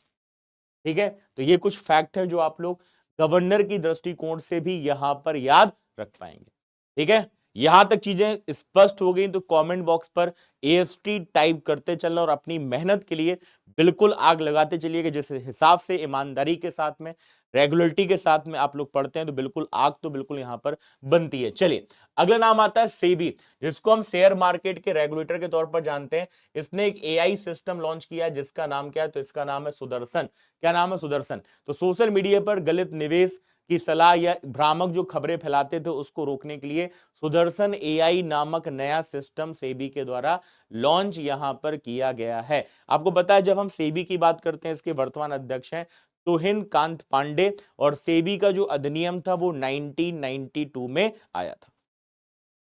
ठीक है, तो ये कुछ फैक्ट है जो आप लोग गवर्नर की दृष्टिकोण से भी यहां पर याद रख पाएंगे। ठीक है, यहां तक चीजें स्पष्ट हो गई तो कमेंट बॉक्स पर AST टाइप करते चलना और अपनी मेहनत के लिए बिल्कुल आग लगाते चलिए, जिस हिसाब से ईमानदारी के साथ में, रेगुलरिटी के साथ में आप लोग पढ़ते हैं तो बिल्कुल आग तो बिल्कुल यहां पर बनती है। चलिए अगला नाम आता है सेबी, जिसको हम शेयर मार्केट के रेगुलेटर के तौर पर जानते हैं। इसने एक AI सिस्टम लॉन्च किया है जिसका नाम क्या है, तो इसका नाम है सुदर्शन। क्या नाम है? सुदर्शन। तो सोशल मीडिया पर गलत निवेश की सलाह या भ्रामक जो खबरें फैलाते थे उसको रोकने के लिए सुदर्शन AI नामक नया सिस्टम सेबी के द्वारा लॉन्च यहां पर किया गया है। आपको पता है जब हम सेबी की बात करते हैं, इसके वर्तमान अध्यक्ष हैं तुहिन कांत पांडे, और सेबी का जो अधिनियम था वो 1992 में आया था।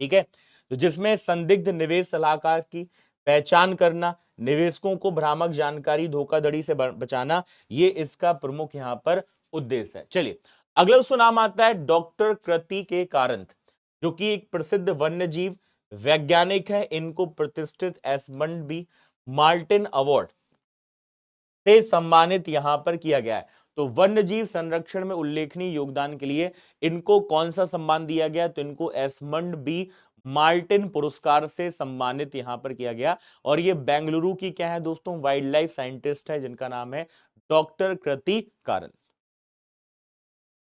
ठीक है, तो जिसमें संदिग्ध निवेश सलाहकार की पहचान करना, निवेशकों को भ्रामक जानकारी, धोखाधड़ी से बचाना, ये इसका प्रमुख यहां पर उद्देश्य है। चलिए अगला दोस्तों नाम आता है डॉक्टर कृति के कारंथ, जो कि एक प्रसिद्ध वन्य जीव वैज्ञानिक है। इनको प्रतिष्ठित एस्मंड बी मार्टिन अवार्ड से सम्मानित यहां पर किया गया है। तो वन्य जीव संरक्षण में उल्लेखनीय योगदान के लिए इनको कौन सा सम्मान दिया गया? तो इनको एस्मंड बी मार्टिन पुरस्कार से सम्मानित यहां पर किया गया। और ये बेंगलुरु की क्या है दोस्तों? वाइल्ड लाइफ साइंटिस्ट है, जिनका नाम है डॉक्टर कृति कारंथ।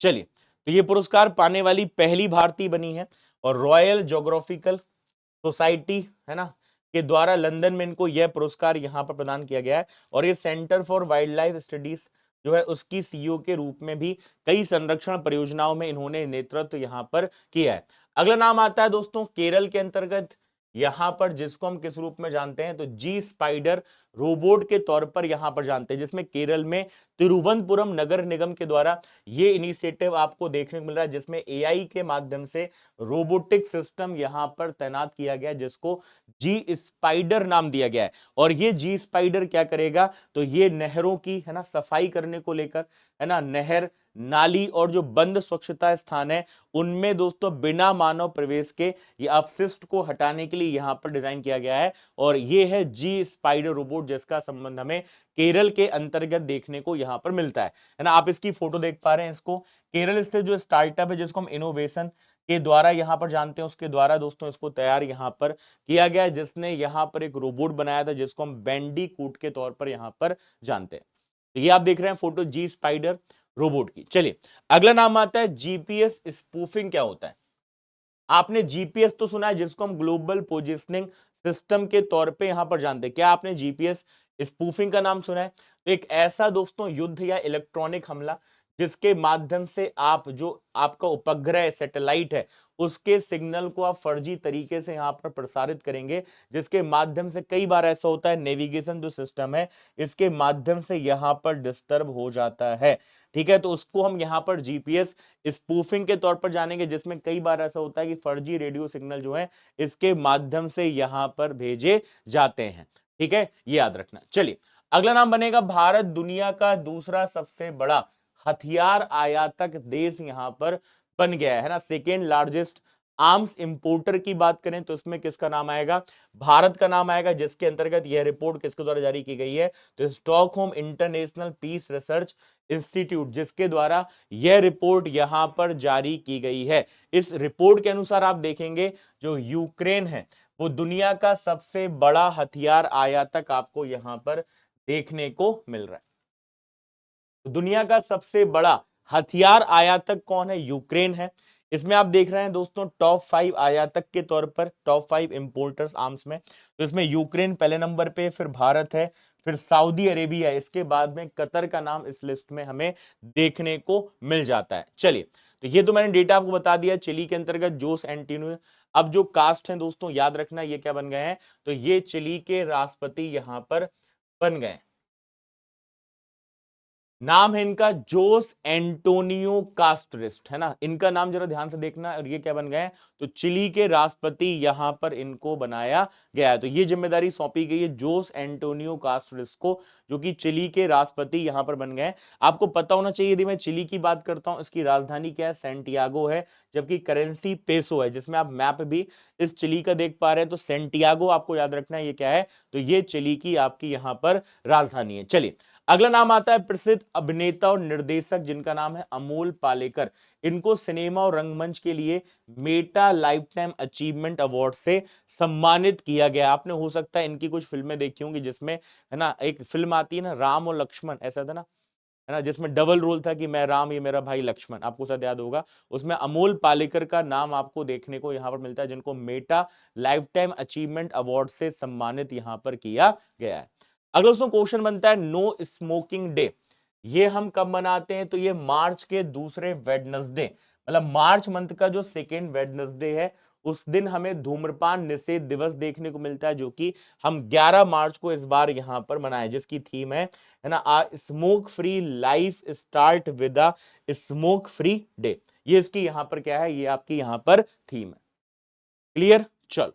चलिए, तो ये पुरस्कार पाने वाली पहली भारतीय बनी है, और रॉयल ज्योग्राफिकल सोसाइटी है ना के द्वारा लंदन में इनको यह पुरस्कार यहां पर प्रदान किया गया है। और ये centre for wild life studies जो है उसकी CEO के रूप में भी कई संरक्षण परियोजनाओं में इन्होंने नेतृत्व यहां पर किया है। अगला नाम आता है दोस्तों केरल के अंतर्गत, यहां पर जिसको हम किस रूप में जानते हैं? तो जी स्पाइडर रोबोट के तौर पर यहां पर जानते हैं, जिसमें केरल में तिरुवनंतपुरम नगर निगम के द्वारा ये इनिशिएटिव आपको देखने को मिल रहा है, जिसमें AI के माध्यम से रोबोटिक सिस्टम यहां पर तैनात किया गया, जिसको जी स्पाइडर नाम दिया गया है। और ये जी स्पाइडर क्या करेगा? तो ये नहरों की है ना सफाई करने को लेकर, है ना, नहर, नाली और जो बंद स्वच्छता स्थान है उनमें दोस्तों बिना मानव प्रवेश के ये अपशिष्ट को हटाने के लिए यहां पर डिजाइन किया गया है। और ये है जी स्पाइडर रोबोट, जिसका संबंध हमें केरल के अंतर्गत देखने को यहां पर मिलता है ना। आप इसकी फोटो देख पा रहे हैं। इसको केरल स्थित जो स्टार्टअप है जिसको हम इनोवेशन के द्वारा यहां पर जानते हैं, उसके द्वारा दोस्तों इसको तैयार यहां पर किया गया है, जिसने यहां पर एक रोबोट बनाया था जिसको हम बैंडीकूट के तौर पर यहां पर जानते हैं। तो ये आप देख रहे हैं फोटो जी स्पाइडर रोबोट की। चलिए अगला नाम आता है जीपीएस स्पूफिंग। क्या होता है? आपने जीपीएस तो सुना है, जिसको हम ग्लोबल पोजिशनिंग सिस्टम के तौर पे यहां पर जानते हैं। क्या आपने जीपीएस स्पूफिंग का नाम सुना है? तो एक ऐसा दोस्तों युद्ध या इलेक्ट्रॉनिक हमला जिसके माध्यम से आप जो आपका उपग्रह सैटेलाइट है उसके सिग्नल को आप फर्जी तरीके से यहां पर प्रसारित करेंगे, जिसके माध्यम से कई बार ऐसा होता है नेविगेशन जो सिस्टम है इसके माध्यम से यहां पर डिस्टर्ब हो जाता है। ठीक है, तो उसको हम यहां पर जीपीएस स्पूफिंग के तौर पर जानेंगे, जिसमें कई बार ऐसा होता है कि फर्जी रेडियो सिग्नल जो है इसके माध्यम से यहां पर भेजे जाते हैं। ठीक है, ये याद रखना। चलिए अगला नाम बनेगा भारत, दुनिया का दूसरा सबसे बड़ा हथियार आयातक देश यहां पर बन गया है ना। सेकेंड लार्जेस्ट आर्म्स इंपोर्टर की बात करें तो इसमें किसका नाम आएगा? भारत का नाम आएगा, जिसके अंतर्गत यह रिपोर्ट किसके द्वारा जारी की गई है? तो Stockholm International Peace Research Institute, जिसके द्वारा यह रिपोर्ट यहां पर जारी की गई है। इस रिपोर्ट के अनुसार आप देखेंगे जो यूक्रेन है वो दुनिया का सबसे बड़ा हथियार आयातक आपको यहां पर देखने को मिल रहा है। दुनिया का सबसे बड़ा हथियार आयातक कौन है? यूक्रेन है। इसमें आप देख रहे हैं दोस्तों टॉप 5 आयातक के तौर पर, टॉप 5 इंपोर्टर्स आर्म्स में, तो इसमें यूक्रेन पहले नंबर पे, फिर भारत है, फिर सऊदी अरेबिया, इसके बाद में कतर का नाम इस लिस्ट में हमें देखने को मिल जाता है। चलिए, तो ये तो मैंने डेटा आपको बता दिया। चिली के अंतर्गत जोस एंटिनो, अब जो कास्ट है दोस्तों याद रखना ये क्या बन गए हैं? तो ये चिली के राष्ट्रपति यहां पर बन गए। नाम है इनका जोस एंटोनियो कास्ट्रिस्ट, है ना। इनका नाम जरा ध्यान से देखना। और ये क्या बन गए? तो चिली के राष्ट्रपति यहां पर इनको बनाया गया है। तो ये जिम्मेदारी सौंपी गई है जोस एंटोनियो कास्ट्रिस्ट को, जो कि चिली के राष्ट्रपति यहां पर बन गए। आपको पता होना चाहिए, यदि मैं चिली की बात करता हूं, इसकी राजधानी क्या है? सेंटियागो है, जबकि करेंसी पेसो है। जिसमें आप मैप भी इस चिली का देख पा रहे हैं, तो सेंटियागो आपको याद रखना है ये क्या है? तो ये चिली की आपकी यहां पर राजधानी है। चलिए अगला नाम आता है प्रसिद्ध अभिनेता और निर्देशक जिनका नाम है अमोल पालेकर। इनको सिनेमा और रंगमंच के लिए Meta life time achievement award से सम्मानित किया गया। आपने हो सकता है इनकी कुछ फिल्में देखी होंगी, जिसमें है ना एक फिल्म आती है ना राम और लक्ष्मण, ऐसा था ना, है ना, जिसमें डबल रोल था कि मैं राम ये मेरा भाई लक्ष्मण, आपको शायद याद होगा। उसमें अमोल पालेकर का नाम आपको देखने को यहां पर मिलता है, जिनको Meta life time achievement award से सम्मानित यहां पर किया गया है। अगला दोस्तों क्वेश्चन बनता है नो स्मोकिंग डे, ये हम कब मनाते हैं? तो ये मार्च के दूसरे वेडनेसडे, मतलब मार्च मंथ का जो सेकेंड वेडनेसडे है, उस दिन हमें धूम्रपान निषेध दिवस देखने को मिलता है, जो कि हम 11 मार्च को इस बार यहां पर मनाएं, जिसकी थीम है ना smoke free life start with a smoke free day. ये इसकी यहां पर क्या है, ये आपकी यहां पर थीम है। क्लियर? चल,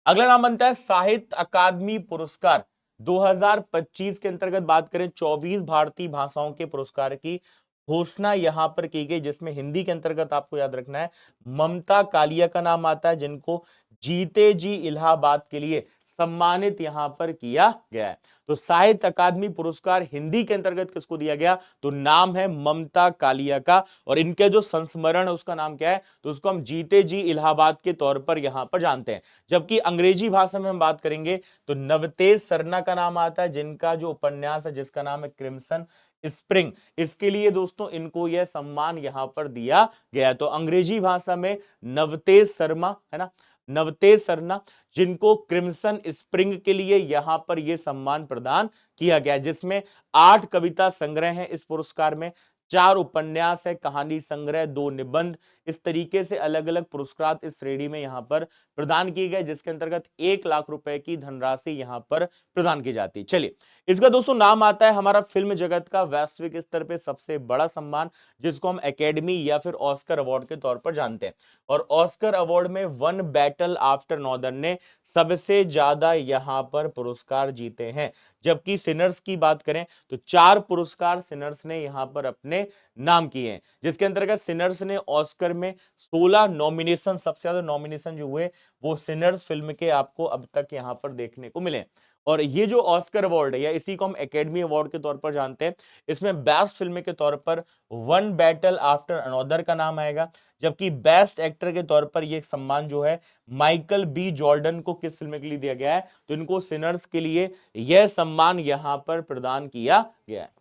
अगला नाम बनता है साहित्य अकादमी पुरस्कार 2025 के अंतर्गत बात करें, 24 भारतीय भाषाओं के पुरस्कार की घोषणा यहां पर की गई, जिसमें हिंदी के अंतर्गत आपको याद रखना है ममता कालिया का नाम आता है, जिनको जीते जी इलाहाबाद के लिए सम्मानित यहां पर किया गया है। तो साहित्य अकादमी पुरस्कार हिंदी के अंतर्गत किसको दिया गया? तो नाम है ममता कालिया का, और इनके जो संस्मरण है उसका नाम क्या है? तो उसको हम जीते जी इलाहाबाद के तौर पर यहां पर जानते हैं। जबकि अंग्रेजी भाषा में हम बात करेंगे तो नवतेज सरना का नाम आता है, जिनका जो उपन्यास है जिसका नाम है क्रिम्सन स्प्रिंग, इसके लिए दोस्तों इनको यह सम्मान यहां पर दिया गया। तो अंग्रेजी भाषा में नवतेज शर्मा, है ना, नवतेज सरना, जिनको क्रिम्सन स्प्रिंग के लिए यहां पर यह सम्मान प्रदान किया गया, जिसमें 8 कविता संग्रह हैं इस पुरस्कार में, 4 उपन्यास है, कहानी संग्रह, 2 निबंध, इस तरीके से अलग अलग पुरस्कार इस श्रेणी में यहां पर प्रदान किए गए, जिसके अंतर्गत 1 लाख रुपए की धनराशि यहां पर प्रदान की जाती है। चलिए, इसका दोस्तों नाम आता है हमारा फिल्म जगत का वैश्विक स्तर पे सबसे बड़ा सम्मान, जिसको हम एकेडमी या फिर ऑस्कर अवार्ड के तौर पर जानते हैं। और ऑस्कर अवार्ड में वन बैटल आफ्टर नॉर्दर्न ने सबसे ज्यादा यहां पर पुरस्कार जीते हैं। जबकि सिनर्स की बात करें तो 4 पुरस्कार सिनर्स ने यहां पर अपने नाम किए हैं, जिसके अंतर्गत सिनर्स ने ऑस्कर में 16 नॉमिनेशन, सबसे ज्यादा नॉमिनेशन जो हुए वो सिनर्स फिल्म के आपको अब तक यहां पर देखने को मिले। और ये जो ऑस्कर अवार्ड है, या इसी को हम एकेडमी अवार्ड के तौर पर जानते हैं, इसमें बेस्ट फिल्म के तौर पर वन बैटल आफ्टर अनदर का नाम आएगा। जबकि बेस्ट एक्टर के तौर पर यह सम्मान जो है माइकल बी जॉर्डन को किस फिल्म के लिए दिया गया है? तो इनको सिनर्स के लिए यह सम्मान यहां पर प्रदान किया गया है।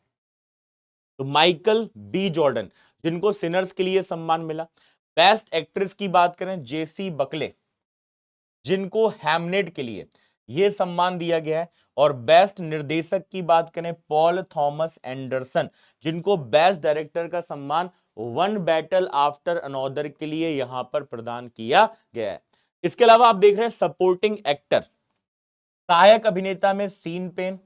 तो माइकल बी जॉर्डन, जिनको सिनर्स के लिए सम्मान मिला। बेस्ट एक्ट्रेस की बात करें, जेसी बकले, जिनको हैमनेट के लिए यह सम्मान दिया गया है। और बेस्ट निर्देशक की बात करें, पॉल थॉमस एंडरसन, जिनको बेस्ट डायरेक्टर का सम्मान वन बैटल आफ्टर अनदर के लिए यहां पर प्रदान किया गया है। इसके अलावा आप देख रहे हैं सपोर्टिंग एक्टर, सहायक अभिनेता में सीन पेन,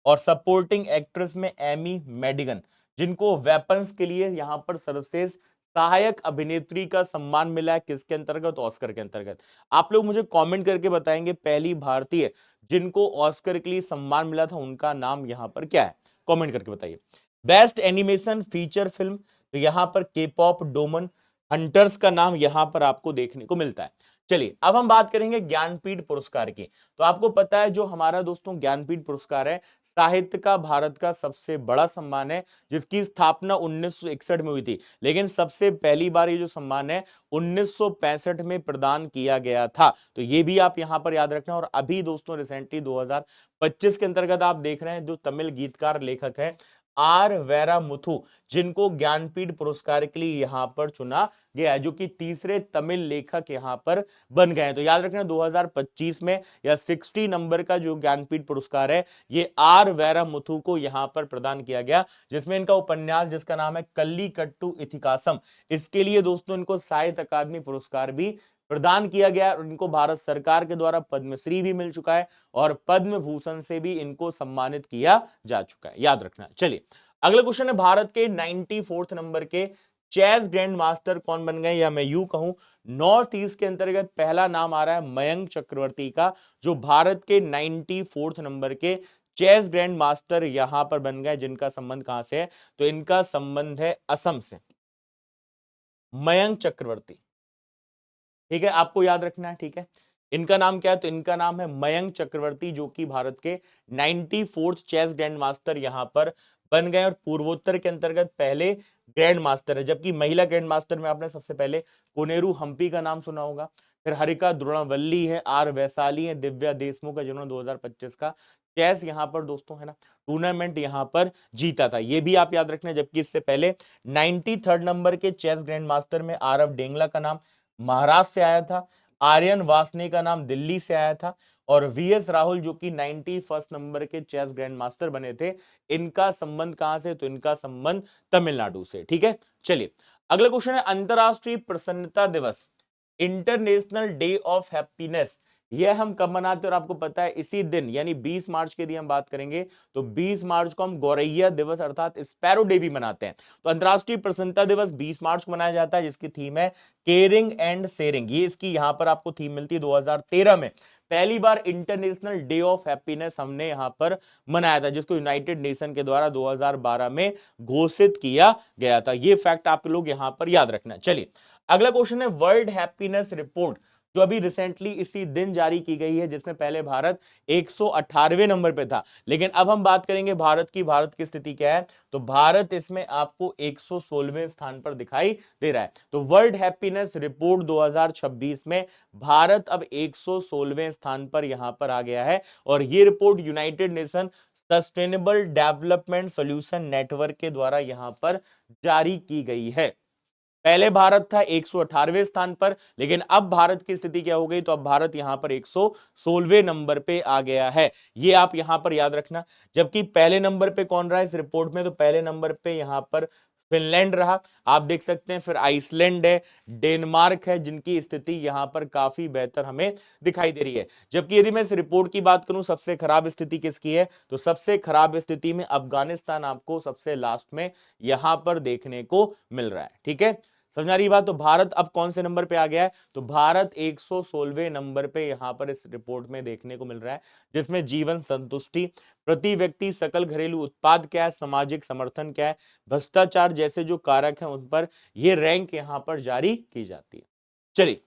और सपोर्टिंग एक्ट्रेस में एमी मेडिगन, जिनको वेपन्स के लिए यहां पर सर्वश्रेष्ठ सहायक अभिनेत्री का सम्मान मिला है, किसके अंतर्गत? ऑस्कर के अंतर्गत। आप लोग मुझे कमेंट करके बताएंगे पहली भारतीय जिनको ऑस्कर के लिए सम्मान मिला था, उनका नाम यहां पर क्या है? कमेंट करके बताइए। बेस्ट एनिमेशन फीचर फिल्म, तो यहां पर के पॉप डोमन हंटर्स का नाम यहां पर आपको देखने को मिलता है। चलिए, अब हम बात करेंगे ज्ञानपीठ पुरस्कार की। तो आपको पता है जो हमारा दोस्तों ज्ञानपीठ पुरस्कार है, साहित्य का भारत का सबसे बड़ा सम्मान है, जिसकी स्थापना 1961 में हुई थी, लेकिन सबसे पहली बार ये जो सम्मान है 1965 में प्रदान किया गया था। तो ये भी आप यहां पर याद रखना। और अभी दोस्तों रिसेंटली 2025 के अंतर्गत आप देख रहे हैं जो तमिल गीतकार लेखक है आर वैरामुथु, जिनको ज्ञानपीठ पुरस्कार के लिए यहां पर चुना गया है, जो कि तीसरे तमिल लेखक यहां पर बन गए हैं। तो याद रखना 2025 में या 60 नंबर का जो ज्ञानपीठ पुरस्कार है, ये आर वैरामुथु को यहां पर प्रदान किया गया, जिसमें इनका उपन्यास जिसका नाम है कल्लीकट्टू इथिकासम, इसके लिए दोस्तों इनको साहित्य अकादमी पुरस्कार भी प्रदान किया गया। और इनको भारत सरकार के द्वारा पद्मश्री भी मिल चुका है, और पद्म भूषण से भी इनको सम्मानित किया जा चुका है, याद रखना। चलिए, अगला क्वेश्चन है भारत के 94th नंबर के चेस ग्रैंड मास्टर कौन बन गए, या मैं यूं कहूं नॉर्थ ईस्ट के अंतर्गत पहला नाम आ रहा है मयंक चक्रवर्ती का, जो भारत के 94th नंबर के चेस ग्रैंड मास्टर यहां पर बन गए, जिनका संबंध कहां से है? तो इनका संबंध है असम से, मयंक चक्रवर्ती। ठीक है, आपको याद रखना है। ठीक है, इनका नाम क्या है? तो इनका नाम है मयंक चक्रवर्ती, जो कि भारत के 94th चेस ग्रैंड मास्टर यहां पर बन गए और पूर्वोत्तर के अंतर्गत पहले ग्रैंड मास्टर है। जबकि महिला ग्रैंड मास्टर में आपने सबसे पहले कोनेरू हम्पी का नाम सुना होगा, फिर हरिका द्रोणावल्ली है, आर वैशाली है, दिव्या देशमुख है, जिन्होंने 2025 का चेस यहां पर दोस्तों है ना टूर्नामेंट यहां पर जीता था, ये भी आप याद रखना। जबकि इससे पहले 93rd नंबर के चेस ग्रैंड मास्टर में आरव डेंगला का नाम महाराष्ट्र से आया था, आर्यन वासने का नाम दिल्ली से आया था, और वीएस राहुल जो कि 91st नंबर के चेस ग्रैंड मास्टर बने थे, इनका संबंध कहां से? तो इनका संबंध तमिलनाडु से। ठीक है, चलिए अगला क्वेश्चन है अंतरराष्ट्रीय प्रसन्नता दिवस, इंटरनेशनल डे ऑफ हैप्पीनेस, यह हम कब मनाते हैं? और आपको पता है इसी दिन यानी 20 मार्च के दिन हम बात करेंगे तो 20 मार्च को हम गौरैया दिवस अर्थात स्पैरो डे भी मनाते हैं। तो अंतरराष्ट्रीय प्रसन्नता दिवस 20 मार्च को मनाया जाता है, जिसकी थीम है केयरिंग एंड शेयरिंग। ये इसकी यहां पर आपको थीम मिलती है 2013 में पहली बार इंटरनेशनल डे ऑफ हैप्पीनेस हमने यहां पर मनाया था, जिसको यूनाइटेड नेशन के द्वारा 2012 में घोषित किया गया था। ये फैक्ट आप लोग यहां पर याद रखना। चलिए अगला क्वेश्चन है वर्ल्ड हैप्पीनेस रिपोर्ट, जो अभी रिसेंटली इसी दिन जारी की गई है, जिसमें पहले भारत 118वें नंबर पे था, लेकिन अब हम बात करेंगे भारत की स्थिति क्या है? तो भारत इसमें आपको 116वें स्थान पर दिखाई दे रहा है। तो वर्ल्ड हैप्पीनेस रिपोर्ट 2026 में भारत अब 116वें स्थान पर यहां पर आ गया है, और ये report United nation sustainable development solution network के द्वारा यहां पर जारी की गई है। पहले भारत था 118वें स्थान पर, लेकिन अब भारत की स्थिति क्या हो गई? तो अब भारत यहां पर 116वें नंबर पे आ गया है, ये आप यहां पर याद रखना। जबकि पहले नंबर पे कौन रहा इस रिपोर्ट में? तो पहले नंबर पे यहां पर फिनलैंड रहा, आप देख सकते हैं, फिर आइसलैंड है, डेनमार्क है, जिनकी स्थिति यहां पर काफी बेहतर हमें दिखाई दे रही है। जबकि यदि मैं इस रिपोर्ट की बात करूं सबसे खराब स्थिति किसकी है? तो सबसे खराब स्थिति में अफगानिस्तान आपको सबसे लास्ट में यहां पर देखने को मिल रहा है। ठीक है, समझ आ रही बात? तो भारत अब कौन से नंबर पे आ गया है? तो भारत 116वें नंबर पे यहां पर इस रिपोर्ट में देखने को मिल रहा है, जिसमें जीवन संतुष्टि, प्रति व्यक्ति सकल घरेलू उत्पाद क्या है, सामाजिक समर्थन क्या है, भ्रष्टाचार जैसे जो कारक हैं उन पर यह रैंक यहां पर जारी की जाती है। चलिए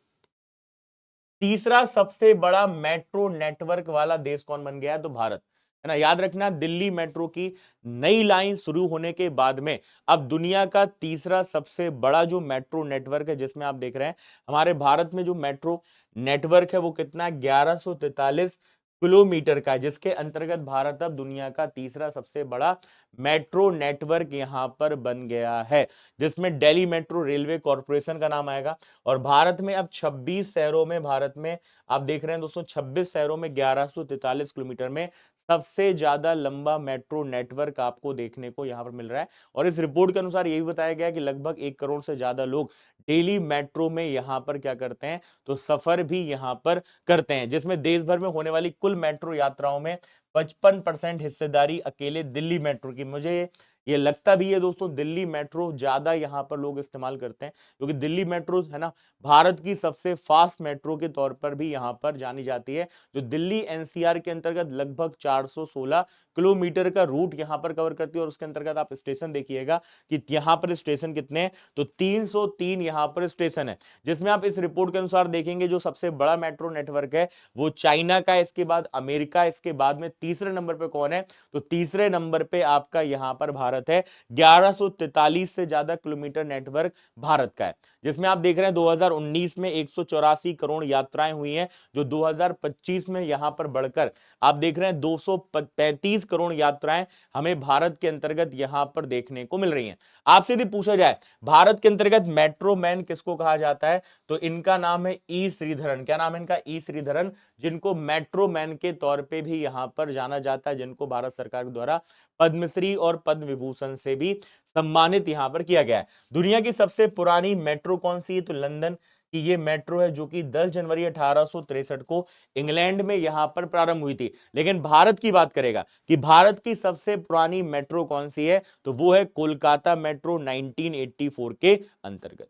तीसरा सबसे बड़ा मेट्रो नेटवर्क वाला देश कौन बन गया है? तो भारत, है ना। याद रखना दिल्ली मेट्रो की नई लाइन शुरू होने के बाद में अब दुनिया का तीसरा सबसे बड़ा जो मेट्रो नेटवर्क है, जिसमें आप देख रहे हैं हमारे भारत में जो मेट्रो नेटवर्क है वो कितना है? 1143 किलोमीटर का है, जिसके अंतर्गत भारत अब दुनिया का तीसरा सबसे बड़ा मेट्रो नेटवर्क यहां पर बन गया है, जिसमें दिल्ली मेट्रो रेलवे कॉर्पोरेशन का नाम आएगा। और भारत में अब 26 शहरों में, भारत में आप देख रहे हैं दोस्तों 26 शहरों में 1143 किलोमीटर में सबसे ज्यादा लंबा मेट्रो नेटवर्क आपको देखने को यहां पर मिल रहा है। और इस रिपोर्ट के अनुसार यही बताया गया कि लगभग 1 करोड़ से ज्यादा लोग डेली मेट्रो में यहां पर क्या करते हैं? तो सफर भी यहां पर करते हैं, जिसमें देश भर में होने वाली कुल मेट्रो यात्राओं में 55% हिस्सेदारी अकेले दिल्ली मेट्रो की। मुझे ये लगता भी है दोस्तों दिल्ली मेट्रो ज्यादा यहां पर लोग इस्तेमाल करते हैं, क्योंकि दिल्ली मेट्रो है ना भारत की सबसे फास्ट मेट्रो के तौर पर भी यहां पर जानी जाती है, जो दिल्ली एनसीआर के अंतर्गत लगभग 416 किलोमीटर का रूट यहां पर कवर करती है। और उसके अंतर्गत आप स्टेशन देखिएगा कि यहां पर स्टेशन कितने हैं? तो 303 यहां पर स्टेशन है, जिसमें आप इस रिपोर्ट के अनुसार देखेंगे जो सबसे बड़ा मेट्रो नेटवर्क है वो चाइना का है, इसके बाद अमेरिका, इसके बाद में तीसरे नंबर पे कौन है? तो तीसरे नंबर पे आपका यहां पर भारत है। 1143 से ज्यादा किलोमीटर नेटवर्क भारत का है, जिसमें आप देख रहे हैं 2019 में 184 करोड़ यात्राएं हुई हैं, जो 2025 में यहां पर बढ़कर आप देख रहे हैं 235 करोड़ यात्राएं हमें भारत के अंतर्गत यहां पर देखने को मिल रही हैं। आपसे यदि पूछा जाए भारत के अंतर्गत मेट्रो मैन किसको कहा जाता है? तो इनका नाम है ई श्रीधरन। क्या नाम है इनका? ई श्रीधरन, जिनको मेट्रो मैन के तौर पे भी यहां पर जाना जाता है, जिनको भारत सरकार द्वारा पद्मश्री और पद्म विभूषण से भी सम्मानित यहां पर किया गया है। दुनिया की सबसे पुरानी मेट्रो कौन सी है? तो लंदन की ये मेट्रो है, जो कि 10 जनवरी 1863 को इंग्लैंड में यहां पर प्रारंभ हुई थी। लेकिन भारत की बात करेगा कि भारत की सबसे पुरानी मेट्रो कौन सी है, तो वो है कोलकाता मेट्रो 1984 के अंतर्गत।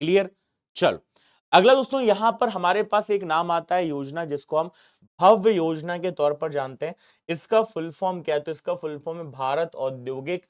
क्लियर? चलो अगला दोस्तों यहां पर हमारे पास एक नाम आता है योजना, जिसको हम भव्य योजना के तौर पर जानते हैं। इसका फुल फॉर्म क्या है? तो इसका फुल फॉर्म है भारत औद्योगिक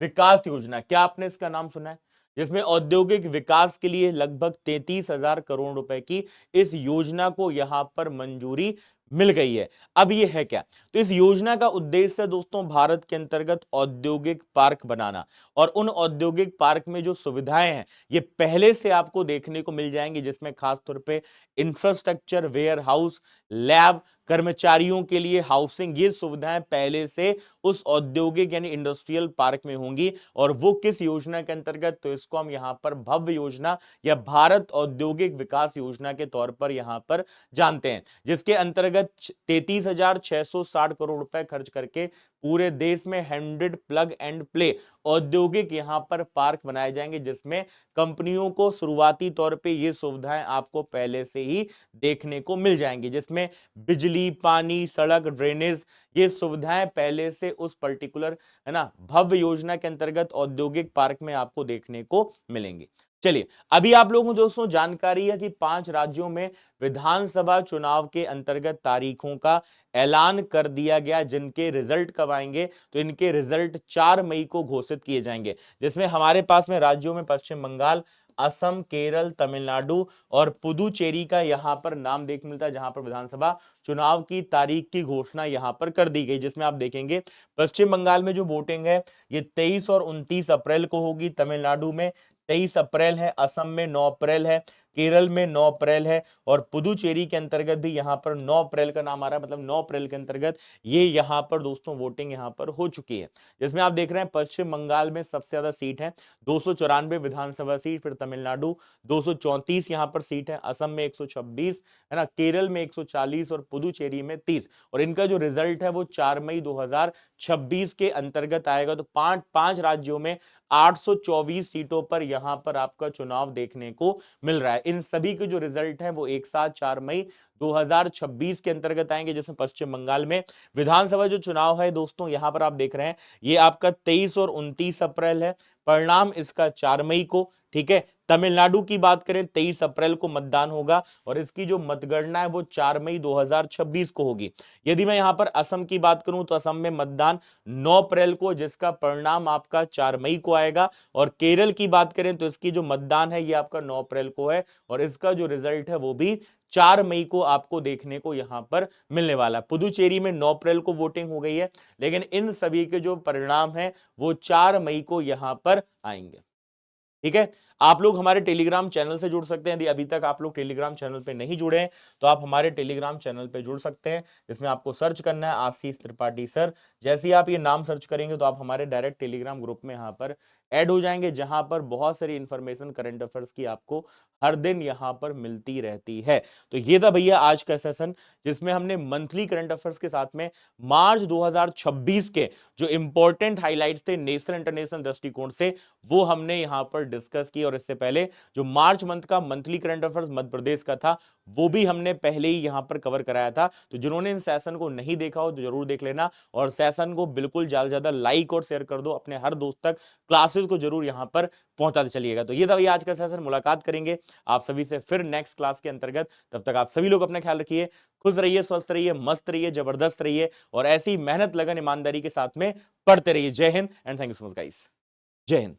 विकास योजना। क्या आपने इसका नाम सुना है? जिसमें औद्योगिक विकास के लिए लगभग 33,000 करोड़ रुपए की इस योजना को यहां पर मंजूरी मिल गई है। अब ये है क्या? तो इस योजना का उद्देश्य है दोस्तों भारत के अंतर्गत औद्योगिक पार्क बनाना, और उन औद्योगिक पार्क में जो सुविधाएं हैं ये पहले से आपको देखने को मिल जाएंगी, जिसमें खासतौर पे इंफ्रास्ट्रक्चर, वेयर हाउस, लैब, कर्मचारियों के लिए हाउसिंग, ये सुविधाएं पहले से उस औद्योगिक यानी इंडस्ट्रियल पार्क में होंगी। और वो किस योजना के अंतर्गत? तो इसको हम यहां पर भव्य योजना या भारत औद्योगिक विकास योजना के तौर पर यहां पर जानते हैं, जिसके अंतर्गत 33,660 करोड़ रुपए खर्च करके पूरे देश में 100 प्लग एंड प्ले औद्योगिक यहां पर पार्क बनाए जाएंगे, जिसमें कंपनियों को शुरुआती तौर पे ये सुविधाएं आपको पहले से ही देखने को मिल जाएंगी, जिसमें बिजली, पानी, सड़क, ड्रेनेज, ये सुविधाएं पहले से उस पर्टिकुलर है ना भव्य योजना के अंतर्गत औद्योगिक पार्क में आपको देखने को मिलेंगे। चलिए, अभी आप लोगों को दोस्तों जानकारी है कि 5 राज्यों में विधानसभा चुनाव के अंतर्गत तारीखों का ऐलान कर दिया गया, जिनके रिजल्ट कब आएंगे? तो इनके रिजल्ट 4 मई को घोषित किए जाएंगे, जिसमें हमारे पास में राज्यों में पश्चिम बंगाल, असम, केरल, तमिलनाडु और पुदुचेरी का यहां पर नाम देख मिलता है, जहां पर विधानसभा चुनाव की तारीख की घोषणा यहां पर कर दी गई। जिसमें आप देखेंगे पश्चिम बंगाल में जो वोटिंग है ये 23 और 29 अप्रैल को होगी, तमिलनाडु में 23 अप्रैल है, असम में 9 अप्रैल है, केरल में 9 अप्रैल है, और पुदुचेरी के अंतर्गत भी यहां पर 9 अप्रैल का नाम आ रहा है, मतलब 9 अप्रैल के अंतर्गत ये यहां पर दोस्तों वोटिंग यहां पर हो चुकी है। जिसमें आप देख रहे हैं पश्चिम बंगाल में सबसे ज्यादा सीट है, 294 विधानसभा सीट, फिर तमिलनाडु 234 यहां पर सीट है, असम में 126 है ना, केरल में 140 और पुदुचेरी में 30। और इनका जो रिजल्ट है वो 4 मई 2026 के अंतर्गत आएगा। तो पांच राज्यों में 824 सीटों पर यहां पर आपका चुनाव देखने को मिल रहा है। इन सभी के जो रिजल्ट हैं वो एक साथ 4 मई 2026 के अंतर्गत आएंगे। जैसे पश्चिम बंगाल में विधानसभा जो चुनाव है दोस्तों, यहां पर आप देख रहे हैं ये आपका 23 और 29 अप्रैल है, परिणाम इसका 4 मई को। ठीक है, तमिलनाडु की बात करें 23 अप्रैल को मतदान होगा, और इसकी जो मतगणना है वो 4 मई 2026 को होगी। यदि मैं यहां पर असम की बात करूं तो असम में मतदान 9 अप्रैल को, जिसका परिणाम आपका 4 मई को आएगा। और केरल की बात करें तो इसकी जो मतदान है ये आपका 9 अप्रैल को है, और इसका जो रिजल्ट है वो भी 4 मई को आपको देखने को यहां पर मिलने वाला है। पुदुचेरी में 9 अप्रैल को वोटिंग हो गई है, लेकिन इन सभी के जो परिणाम है वो 4 मई को यहां पर आएंगे। ठीक है, आप लोग हमारे टेलीग्राम चैनल से जुड़ सकते हैं। यदि अभी तक आप लोग टेलीग्राम चैनल पे नहीं जुड़े हैं तो आप हमारे टेलीग्राम चैनल पे जुड़ सकते हैं, जिसमें आपको सर्च करना है आशीष त्रिपाठी सर। जैसे ही आप ये नाम सर्च करेंगे तो आप हमारे डायरेक्ट टेलीग्राम ग्रुप में यहाँ पर ऐड हो जाएंगे, जहां पर बहुत सारी इंफॉर्मेशन करंट अफेयर्स की आपको हर दिन यहां पर मिलती रहती है। तो ये था भैया आज का सेशन, जिसमें हमने मंथली करंट अफेयर्स के साथ में मार्च 2026 के जो इंपॉर्टेंट हाइलाइट्स थे नेशनल इंटरनेशनल दृष्टिकोण से, वो हमने यहां पर डिस्कस की। और इससे पहले जो मार्च मंथ का monthly current affairs Madhya Pradesh का था वो भी हमने पहले ही यहां पर कवर कराया था। तो जिन्होंने इन सेशन को नहीं देखा हो तो जरूर देख लेना, और सेशन को बिल्कुल ज्यादा से ज्यादा लाइक और शेयर कर दो अपने हर दोस्त तक, क्लासेस को जरूर यहां पर पहुंचाते चलिएगा। तो ये था भैया आज का सेशन, मुलाकात करेंगे आप सभी से फिर नेक्स्ट क्लास के अंतर्गत। तब तक आप सभी लोग अपना ख्याल रखिए, खुश रहिए, स्वस्थ रहिए, मस्त रहिए, जबरदस्त रहिए, और ऐसी मेहनत लगन ईमानदारी के साथ में पढ़ते रहिए। जय Hind and thank you so much guys. जय हिंद।